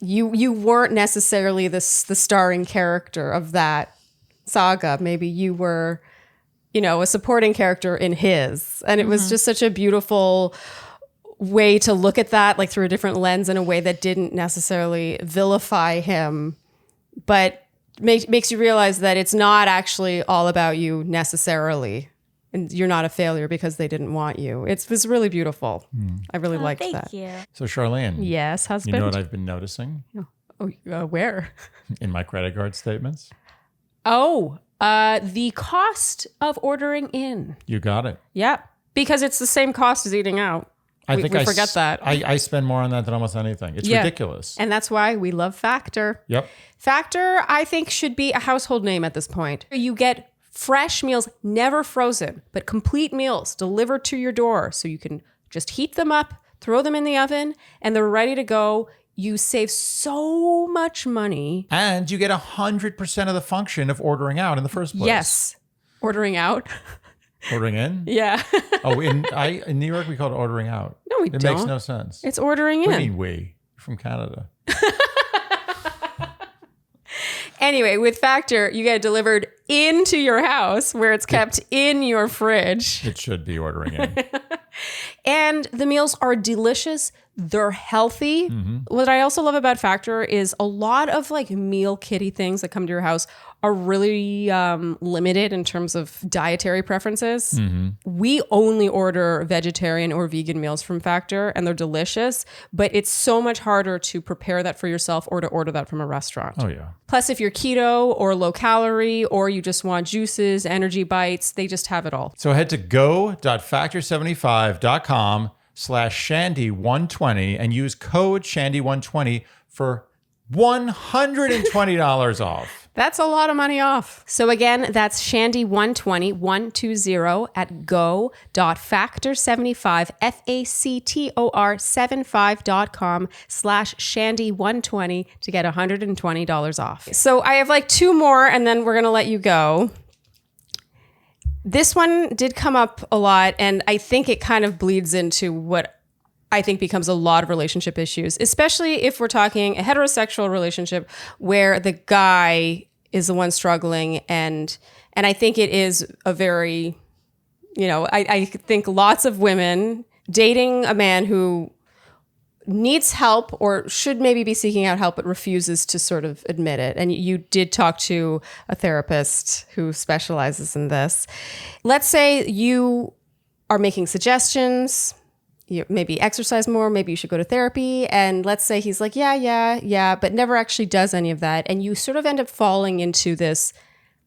you weren't necessarily the starring character of that saga. Maybe you were, a supporting character in his. And it was just such a beautiful way to look at that, like through a different lens, in a way that didn't necessarily vilify him, but makes you realize that it's not actually all about you necessarily. And you're not a failure because they didn't want you. It was really beautiful. I really liked that. Thank you. So Charlene, Yes, husband. you know what I've been noticing Where? in my credit card statements? Oh, the cost of ordering in. You got it. Yeah, because it's the same cost as eating out. I We forget that. I spend more on that than almost anything. It's ridiculous. And that's why we love Factor. Yep. Factor, I think, should be a household name at this point. You get fresh meals, never frozen, but complete meals delivered to your door. So you can just heat them up, throw them in the oven, and they're ready to go. You save so much money. And you get 100% of the function of ordering out in the first place. Yes. Ordering out. Ordering in? Yeah. Oh, in New York, we call it ordering out. No, we It don't. makes no sense. It's ordering in. What do you mean we? You're from Canada. Anyway, with Factor, you get it delivered into your house where it's kept in your fridge. It should be ordering in. And the meals are delicious. They're healthy. What I also love about Factor is a lot of like meal kitty things that come to your house are really limited in terms of dietary preferences. We only order vegetarian or vegan meals from Factor, and they're delicious, but it's so much harder to prepare that for yourself or to order that from a restaurant. Oh, yeah. Plus, if you're keto or low calorie, or you just want juices, energy bites, they just have it all. So head to go.factor75.com/Shandy120 and use code Shandy120 for $120 off. That's a lot of money off. So again, that's Shandy120, 120 at go.factor75, FACTOR75.com/Shandy120 to get $120 off. So I have like two more and then we're going to let you go. This one did come up a lot, and I think it kind of bleeds into what I think becomes a lot of relationship issues, especially if we're talking a heterosexual relationship where the guy is the one struggling. And I think it is a very, I think lots of women dating a man who needs help or should maybe be seeking out help, but refuses to sort of admit it. And you did talk to a therapist who specializes in this. Let's say you are making suggestions. You maybe exercise more, maybe you should go to therapy. And let's say he's like, yeah, but never actually does any of that. And you sort of end up falling into this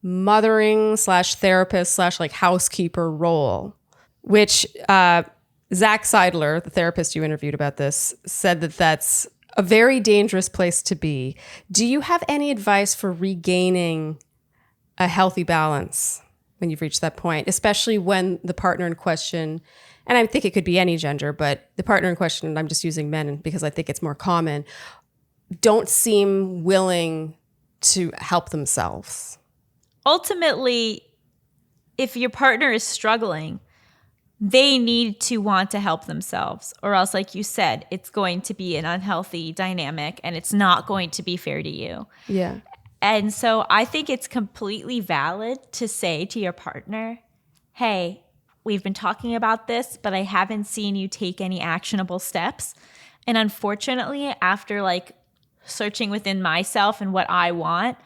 mothering / therapist / like housekeeper role, which Zach Seidler, the therapist you interviewed about this, said that that's a very dangerous place to be. Do you have any advice for regaining a healthy balance when you've reached that point, especially when the partner in question, and I think it could be any gender, but the partner in question, and I'm just using men because I think it's more common, don't seem willing to help themselves? Ultimately, if your partner is struggling, they need to want to help themselves, or else, like you said, it's going to be an unhealthy dynamic and it's not going to be fair to you. Yeah. And so I think it's completely valid to say to your partner, hey, we've been talking about this, but I haven't seen you take any actionable steps. And unfortunately, after like searching within myself and what I want,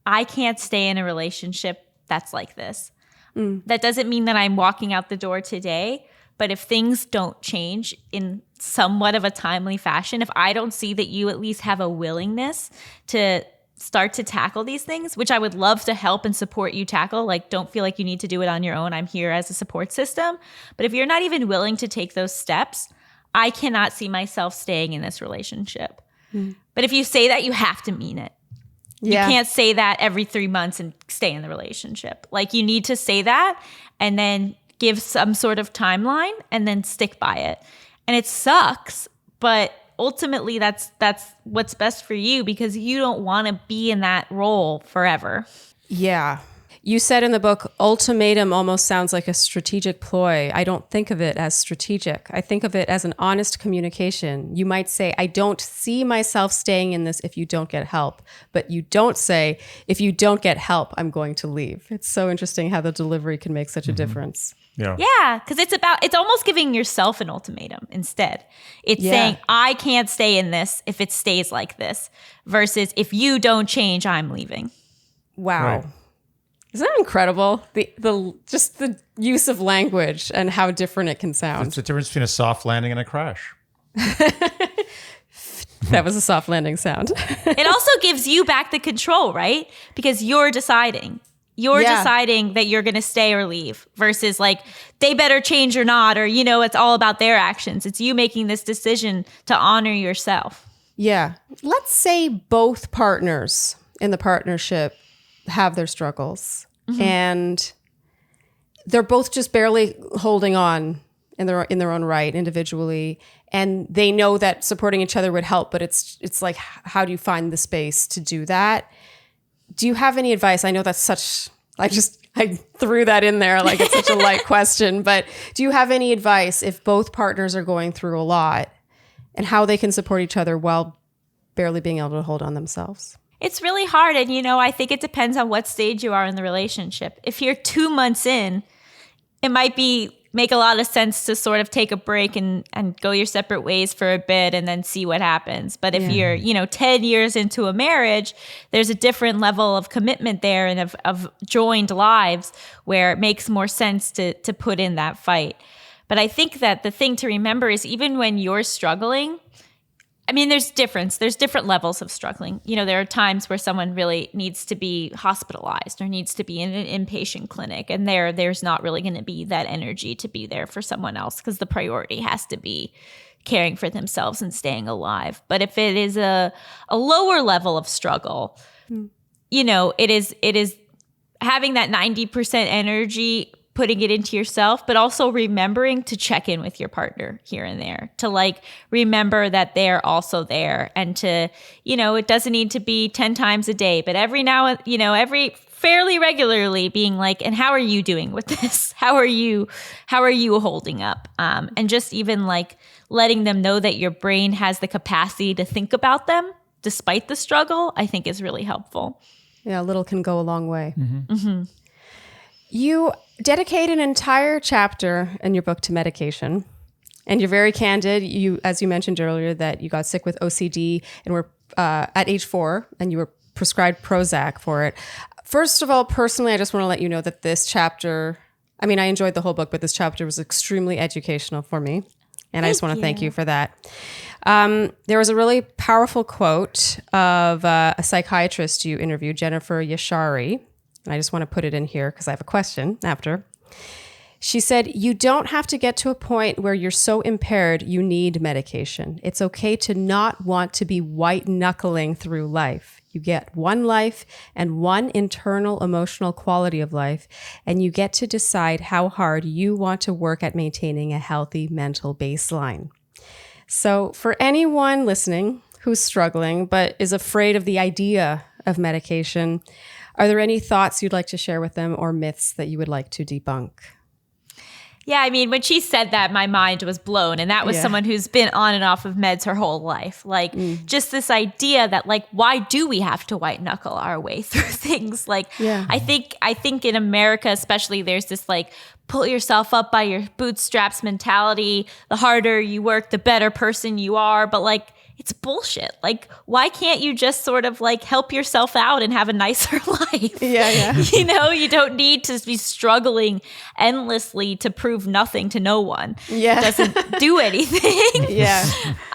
I can't stay in a relationship that's like this. That doesn't mean that I'm walking out the door today, but if things don't change in somewhat of a timely fashion, if I don't see that you at least have a willingness to start to tackle these things, which I would love to help and support you tackle, like don't feel like you need to do it on your own. I'm here as a support system. But if you're not even willing to take those steps, I cannot see myself staying in this relationship. But if you say that, you have to mean it. Yeah. You can't say that every 3 months and stay in the relationship. Like you need to say that and then give some sort of timeline and then stick by it. And it sucks, but ultimately that's what's best for you because you don't want to be in that role forever. Yeah. You said in the book, ultimatum almost sounds like a strategic ploy. I don't think of it as strategic. I think of it as an honest communication. You might say, I don't see myself staying in this if you don't get help. But you don't say, if you don't get help, I'm going to leave. It's so interesting how the delivery can make such a difference. Yeah, because it's almost giving yourself an ultimatum instead. It's saying, I can't stay in this if it stays like this, versus if you don't change, I'm leaving. Wow. Right. Isn't that incredible? The just the use of language and how different it can sound. It's the difference between a soft landing and a crash. That was a soft landing sound. It also gives you back the control, right? Because you're deciding. You're deciding that you're going to stay or leave versus like they better change or not, or, you know, it's all about their actions. It's you making this decision to honor yourself. Yeah. Let's say both partners in the partnership have their struggles and they're both just barely holding on in their own right individually. And they know that supporting each other would help, but it's like, how do you find the space to do that? Do you have any advice? I know that's such, I threw that in there like it's such a light question, but do you have any advice if both partners are going through a lot and how they can support each other while barely being able to hold on themselves? It's really hard. And, you know, I think it depends on what stage you are in the relationship. If you're 2 months in, it might make a lot of sense to sort of take a break and go your separate ways for a bit and then see what happens. But if you're, 10 years into a marriage, there's a different level of commitment there and of joined lives where it makes more sense to put in that fight. But I think that the thing to remember is even when you're struggling, I mean, there's different levels of struggling. You know, there are times where someone really needs to be hospitalized or needs to be in an inpatient clinic. And there's not really going to be that energy to be there for someone else because the priority has to be caring for themselves and staying alive. But if it is a lower level of struggle, you know, it is having that 90% energy, putting it into yourself, but also remembering to check in with your partner here and there, to like remember that they're also there, and to, you know, it doesn't need to be 10 times a day, but every fairly regularly being like, and how are you doing with this? How are you holding up? And just even like letting them know that your brain has the capacity to think about them despite the struggle, I think is really helpful. Yeah, a little can go a long way. You dedicate an entire chapter in your book to medication, and you're very candid. As you mentioned earlier, that you got sick with OCD and were at age 4, and you were prescribed Prozac for it. First of all, personally, I just want to let you know that this chapter, I mean, I enjoyed the whole book, but this chapter was extremely educational for me, and I just want to thank you for that. There was a really powerful quote of a psychiatrist you interviewed, Jennifer Yashari. And I just want to put it in here because I have a question after. She said, you don't have to get to a point where you're so impaired you need medication. It's okay to not want to be white knuckling through life. You get one life and one internal emotional quality of life, and you get to decide how hard you want to work at maintaining a healthy mental baseline. So for anyone listening who's struggling but is afraid of the idea of medication, are there any thoughts you'd like to share with them or myths that you would like to debunk? Yeah, I mean, when she said that, my mind was blown. And that was someone who's been on and off of meds her whole life. Like, just this idea that, like, why do we have to white knuckle our way through things? Like, I think in America especially, there's this, like, pull yourself up by your bootstraps mentality. The harder you work, the better person you are. But, like, it's bullshit. Like, why can't you just sort of like help yourself out and have a nicer life? Yeah. You know, you don't need to be struggling endlessly to prove nothing to no one. Yeah. It doesn't do anything. Yeah.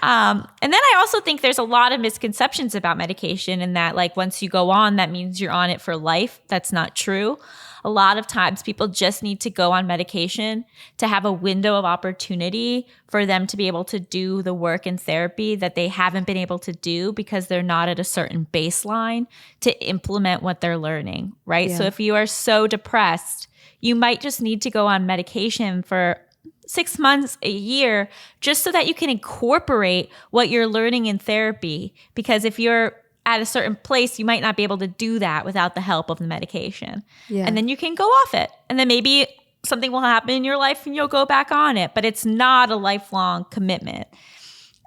And then I also think there's a lot of misconceptions about medication and that, like, once you go on, that means you're on it for life. That's not true. A lot of times people just need to go on medication to have a window of opportunity for them to be able to do the work in therapy that they haven't been able to do because they're not at a certain baseline to implement what they're learning, right? Yeah. So if you are so depressed, you might just need to go on medication for 6 months, a year, just so that you can incorporate what you're learning in therapy. Because if you're at a certain place, you might not be able to do that without the help of the medication. Yeah. And then you can go off it. And then maybe something will happen in your life and you'll go back on it. But it's not a lifelong commitment.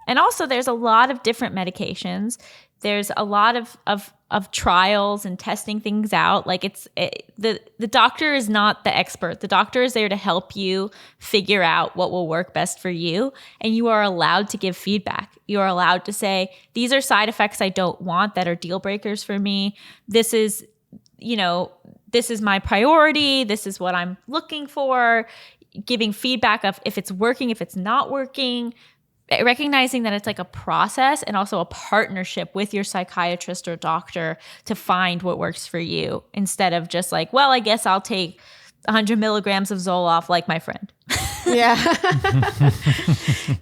And also, there's a lot of different medications. There's a lot of trials and testing things out. Like, the doctor is not the expert. The doctor is there to help you figure out what will work best for you. And you are allowed to give feedback. You are allowed to say, these are side effects I don't want that are deal breakers for me. This is my priority. This is what I'm looking for. Giving feedback of if it's working, if it's not working. Recognizing that it's like a process and also a partnership with your psychiatrist or doctor to find what works for you, instead of just like, well, I guess I'll take 100 milligrams of Zoloft like my friend. Yeah.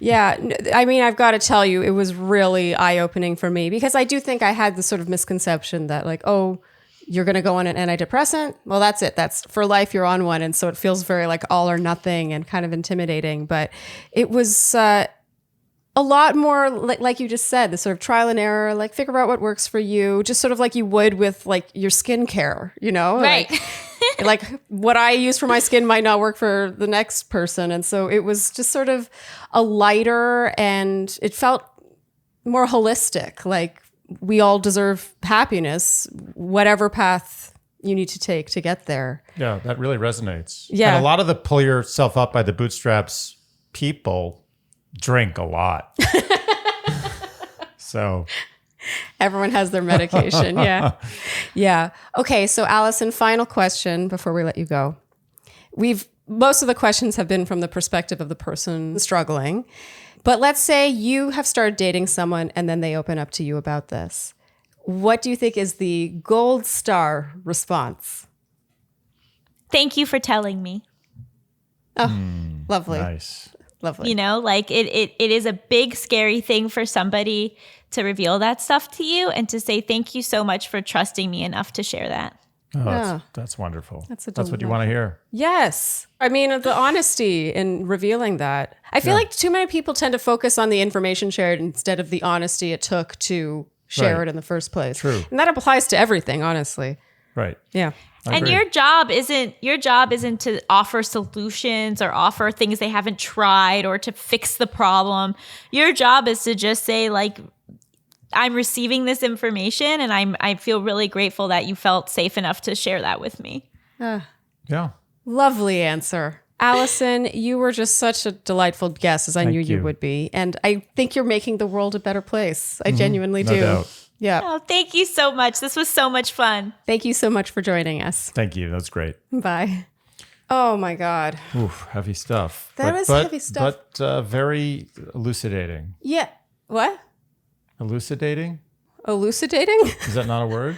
Yeah. I mean, I've got to tell you, it was really eye-opening for me because I do think I had this sort of misconception that, like, oh, you're going to go on an antidepressant. Well, that's it. That's for life. You're on one. And so it feels very like all or nothing and kind of intimidating. But it was a lot more, like you just said, the sort of trial and error, like figure out what works for you, just sort of like you would with like your skincare, you know? Right. Like what I use for my skin might not work for the next person. And so it was just sort of a lighter, and it felt more holistic. Like we all deserve happiness, whatever path you need to take to get there. Yeah, that really resonates. Yeah. And a lot of the pull yourself up by the bootstraps people drink a lot. So everyone has their medication. Yeah. Yeah. Okay. So Allison, final question before we let you go. Most of the questions have been from the perspective of the person struggling, but let's say you have started dating someone and then they open up to you about this. What do you think is the gold star response? Thank you for telling me. Oh, lovely. nice. Lovely. You know, like it is a big, scary thing for somebody to reveal that stuff to you and to say, thank you so much for trusting me enough to share that. Oh, that's wonderful. That's what you want to hear. Yes. I mean, the honesty in revealing that. I feel like too many people tend to focus on the information shared instead of the honesty it took to share it in the first place. True. And that applies to everything, honestly. Right. Yeah. And your job isn't to offer solutions or offer things they haven't tried or to fix the problem. Your job is to just say, like, I'm receiving this information and I feel really grateful that you felt safe enough to share that with me. Yeah. Lovely answer. Allison, you were just such a delightful guest, as I knew you would be. And I think you're making the world a better place. I genuinely do. No doubt. Yeah. Oh, thank you so much. This was so much fun. Thank you so much for joining us. Thank you. That's great. Bye. Oh my God. Oof, heavy stuff. That was heavy stuff. But very elucidating. Yeah. What? Elucidating? Elucidating? Is that not a word?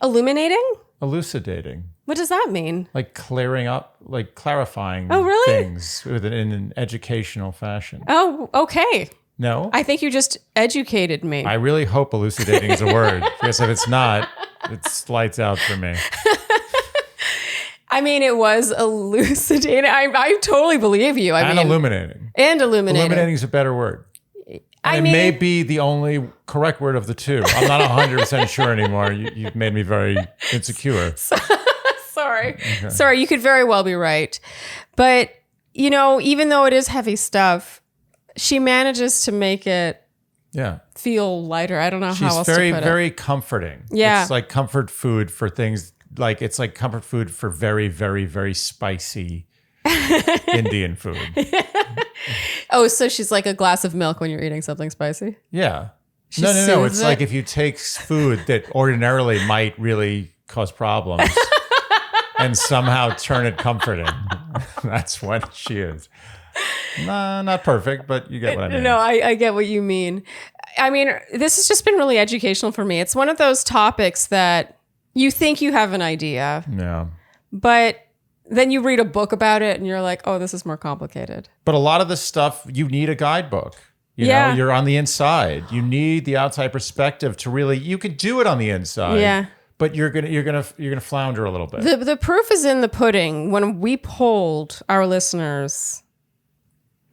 Illuminating? Elucidating. What does that mean? Like clearing up, like clarifying really? things in an educational fashion. Oh, okay. No? I think you just educated me. I really hope elucidating is a word, because if it's not, it's lights out for me. I mean, it was elucidating. I totally believe you. And illuminating. And illuminating. Illuminating is a better word. It may be the only correct word of the two. I'm not 100% sure anymore. You've made me very insecure. Sorry. Okay. Sorry, you could very well be right. But, even though it is heavy stuff, she manages to make it feel lighter. I don't know how else to put it. She's very, very comforting. Yeah. It's like comfort food for things. Like, it's like comfort food for very, very, very spicy Indian food. Oh, so she's like a glass of milk when you're eating something spicy? Yeah. No. It's like if you take food that ordinarily might really cause problems and somehow turn it comforting. That's what she is. Nah, not perfect, but you get what I mean. No, I get what you mean. I mean, this has just been really educational for me. It's one of those topics that you think you have an idea. Yeah. But then you read a book about it and you're like, oh, this is more complicated. But a lot of this stuff, you need a guidebook. You know, you're on the inside. You need the outside perspective to really, you could do it on the inside. Yeah. But you're gonna flounder a little bit. The proof is in the pudding. When we polled our listeners,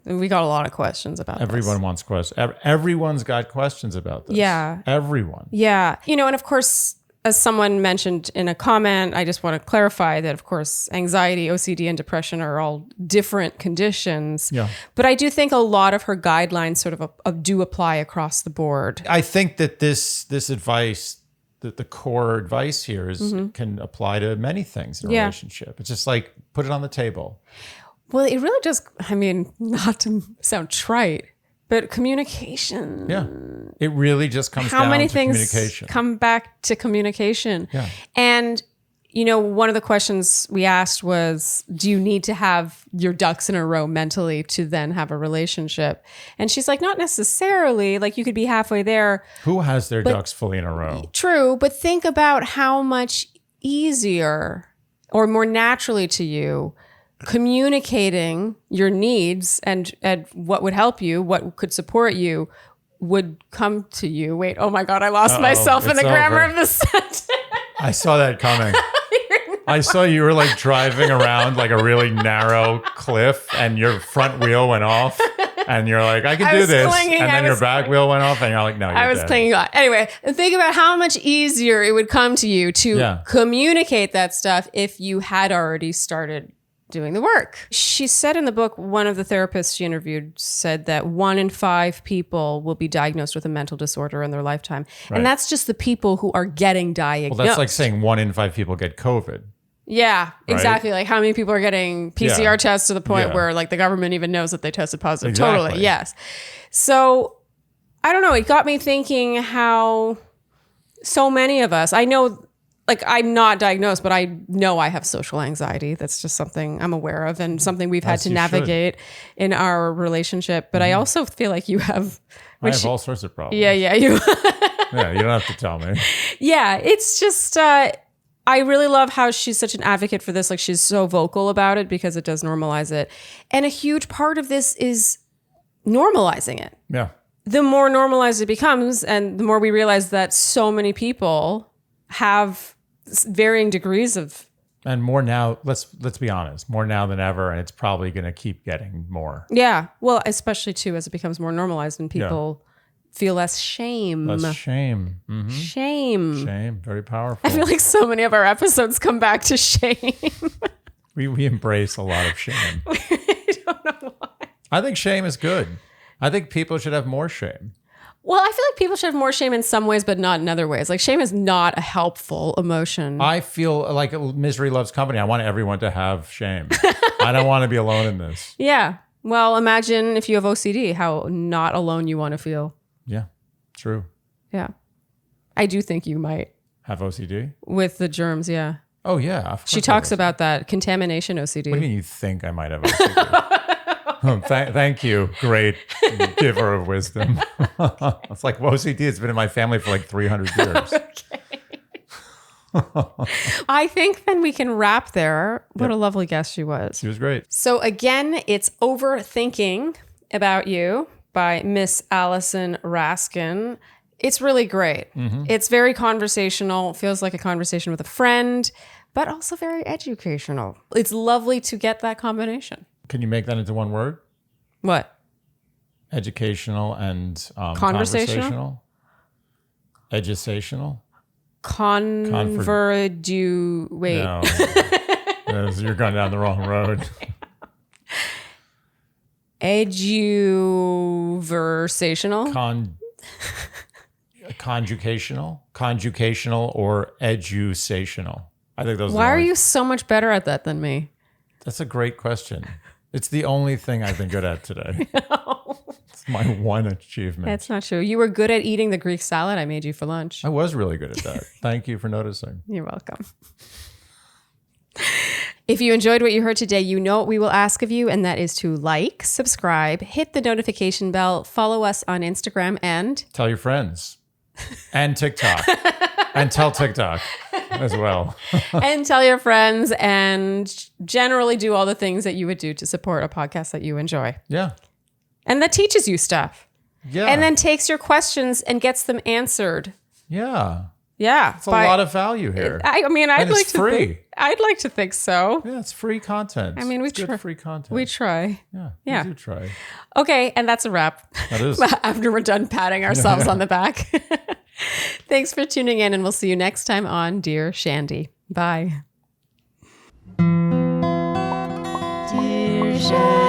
we got a lot of questions about Everyone wants questions. Everyone's got questions about this. Yeah. Everyone. Yeah. And of course, as someone mentioned in a comment, I just want to clarify that, of course, anxiety, OCD, and depression are all different conditions. Yeah. But I do think a lot of her guidelines sort of do apply across the board. I think that this advice, that the core advice here is can apply to many things in a relationship. It's just like, put it on the table. Well, it really does. I mean, not to sound trite, but communication. Yeah. It really just comes down to communication. How many things come back to communication? Yeah. And, one of the questions we asked was, do you need to have your ducks in a row mentally to then have a relationship? And she's like, not necessarily. Like, you could be halfway there. Who has their ducks fully in a row? True. But think about how much easier or more naturally to you communicating your needs and what would help you, what could support you, would come to you. Wait, oh my God, I lost myself in the grammar of the sentence. I saw that coming. I saw you were like driving around like a really narrow cliff and your front wheel went off and you're like, I can do this. And then your back wheel went off and you're like, no, you're I was dead. clinging on. Anyway, think about how much easier it would come to you to communicate that stuff if you had already started doing the work. She said in the book, one of the therapists she interviewed said that 1 in 5 people will be diagnosed with a mental disorder in their lifetime. Right. And that's just the people who are getting diagnosed. Well, that's like saying 1 in 5 people get COVID. Yeah, exactly. Right? Like how many people are getting PCR tests to the point where like the government even knows that they tested positive. Exactly. Totally. Yes. So I don't know. It got me thinking how so many of us, I know, like I'm not diagnosed, but I know I have social anxiety. That's just something I'm aware of and something we've had to navigate in our relationship. But I also feel like you have... I have all sorts of problems. Yeah, you... Yeah, you don't have to tell me. Yeah, it's just... I really love how she's such an advocate for this. Like she's so vocal about it because it does normalize it. And a huge part of this is normalizing it. Yeah. The more normalized it becomes and the more we realize that so many people have varying degrees of... And more now, let's be honest, more now than ever, and it's probably going to keep getting more. Yeah. Well, especially too, as it becomes more normalized and people feel less shame. Less shame. Mm-hmm. Shame. Shame. Very powerful. I feel like so many of our episodes come back to shame. We embrace a lot of shame. I don't know why. I think shame is good. I think people should have more shame. Well, I feel like people should have more shame in some ways, but not in other ways. Like shame is not a helpful emotion. I feel like misery loves company. I want everyone to have shame. I don't want to be alone in this. Yeah. Well, imagine if you have OCD, how not alone you want to feel. Yeah, true. Yeah. I do think you might. Have OCD? With the germs, yeah. Oh, yeah. She talks about that, contamelation OCD. What do you mean you think I might have OCD? Thank you, great giver of wisdom. It's like OCD has been in my family for like 300 years. Okay. I think then we can wrap there. What a lovely guest she was. She was great. So again, it's Overthinking About You by Miss Allison Raskin. It's really great. It's very conversational, feels like a conversation with a friend, but also very educational. It's lovely to get that combination. Can you make that into one word? What? Educational and Conversational? Educational? Wait. No. You're going down the wrong road. Eduversational? Conjugational or educational. I think those Why are you so much better at that than me? That's a great question. It's the only thing I've been good at today. It's my one achievement. That's not true. You were good at eating the Greek salad I made you for lunch. I was really good at that. Thank you for noticing. You're welcome. If you enjoyed what you heard today, you know what we will ask of you, and that is to like, subscribe, hit the notification bell, follow us on Instagram, and tell your friends. And TikTok. And tell TikTok as well. and tell your friends, and generally do all the things that you would do to support a podcast that you enjoy. Yeah. And that teaches you stuff. Yeah. And then takes your questions and gets them answered. Yeah. Yeah. It's a lot of value here. I mean, I'd like to free. think. I'd like to think so. Yeah, it's free content. I mean, it's good free content. We try. Yeah, we do try. Okay, and that's a wrap. That is. After we're done patting ourselves on the back. Thanks for tuning in, and we'll see you next time on Dear Shandy. Bye. Dear Shandy.